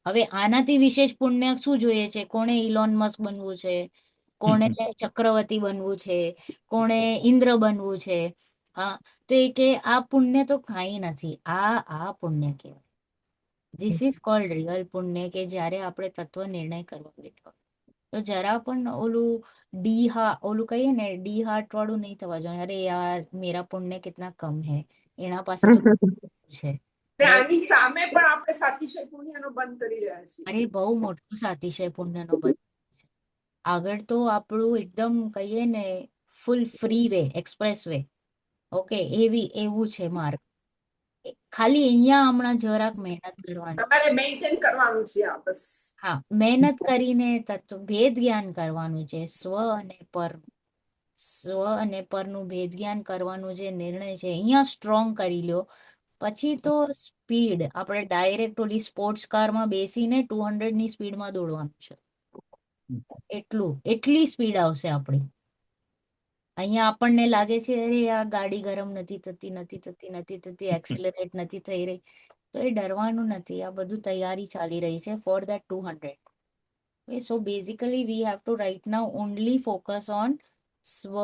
હવે આનાથી વિશેષ પુણ્ય શું જોઈએ છે? કોણે ઇલોન મસ્ક બનવું છે, કોણે ચક્રવર્તી બનવું છે, કોણે ઇન્દ્ર બનવું છે. હા, તો એ કે આ પુણ્ય તો કાંઈ નથી. આ પુણ્ય કહેવાય. ધીસ ઇઝ કોલ્ડ રિયલ પુણ્ય, કે જ્યારે આપણે તત્વ નિર્ણય કરવા બેઠા હોય. તો જરા પણ ઓલું કહીએ ને, ડી હાર્ટ વાળું નહીં થવા જોઈએ. અરે યાર, મેરા પુણ્ય કિતના કમ હે, એના પાસે તો છે.
તે
Right?
આની સામે પણ આપણે સાતિશય પુણ્યનો બંધ કરી રહ્યા છીએ.
અરે બહુ મોટું સાતિશય પુણ્યનો બંધ. આગળ તો આપણું એકદમ કહીએ ને, full freeway, expressway. Okay, એવું છે માર્ગ. ખાલી અહીંયા હમણાં જરાક મહેનત કરવાની.
તમારે મેન્ટેન કરવાનું છે આ બસ.
હા, મહેનત કરીને ભેદ જ્ઞાન કરવાનું છે. સ્વ અને પરનું ભેદ જ્ઞાન કરવાનું જે નિર્ણય છે, અહીંયા સ્ટ્રોંગ કરી લ્યો. પછી તો સ્પીડ, આપણે ડાયરેક્ટ ઓલી સ્પોર્ટ્સ કારમાં બેસીને 200ની સ્પીડમાં દોડવાનું છે. એટલી સ્પીડ આવશે આપણી. અહીંયા આપણને લાગે છે અરે આ ગાડી ગરમ નથી થતી, એક્સિલરેટ નથી થઈ રહી. તો એ ડરવાનું નથી. આ બધું તૈયારી ચાલી રહી છે for that 200. So basically we have to right now only focus on સ્વ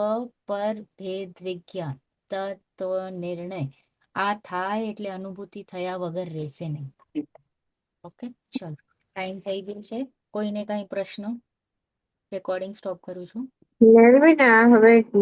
પર ભેદ વિજ્ઞાન, તત્વ નિર્ણય. આ થાય એટલે અનુભૂતિ થયા વગર રહેશે નહીં. ઓકે, ચલો, ટાઈમ થઈ ગયો છે. કોઈને કઈ પ્રશ્ન રેકોર્ડિંગ સ્ટોપ કરું છું.
મેળવી ના હવે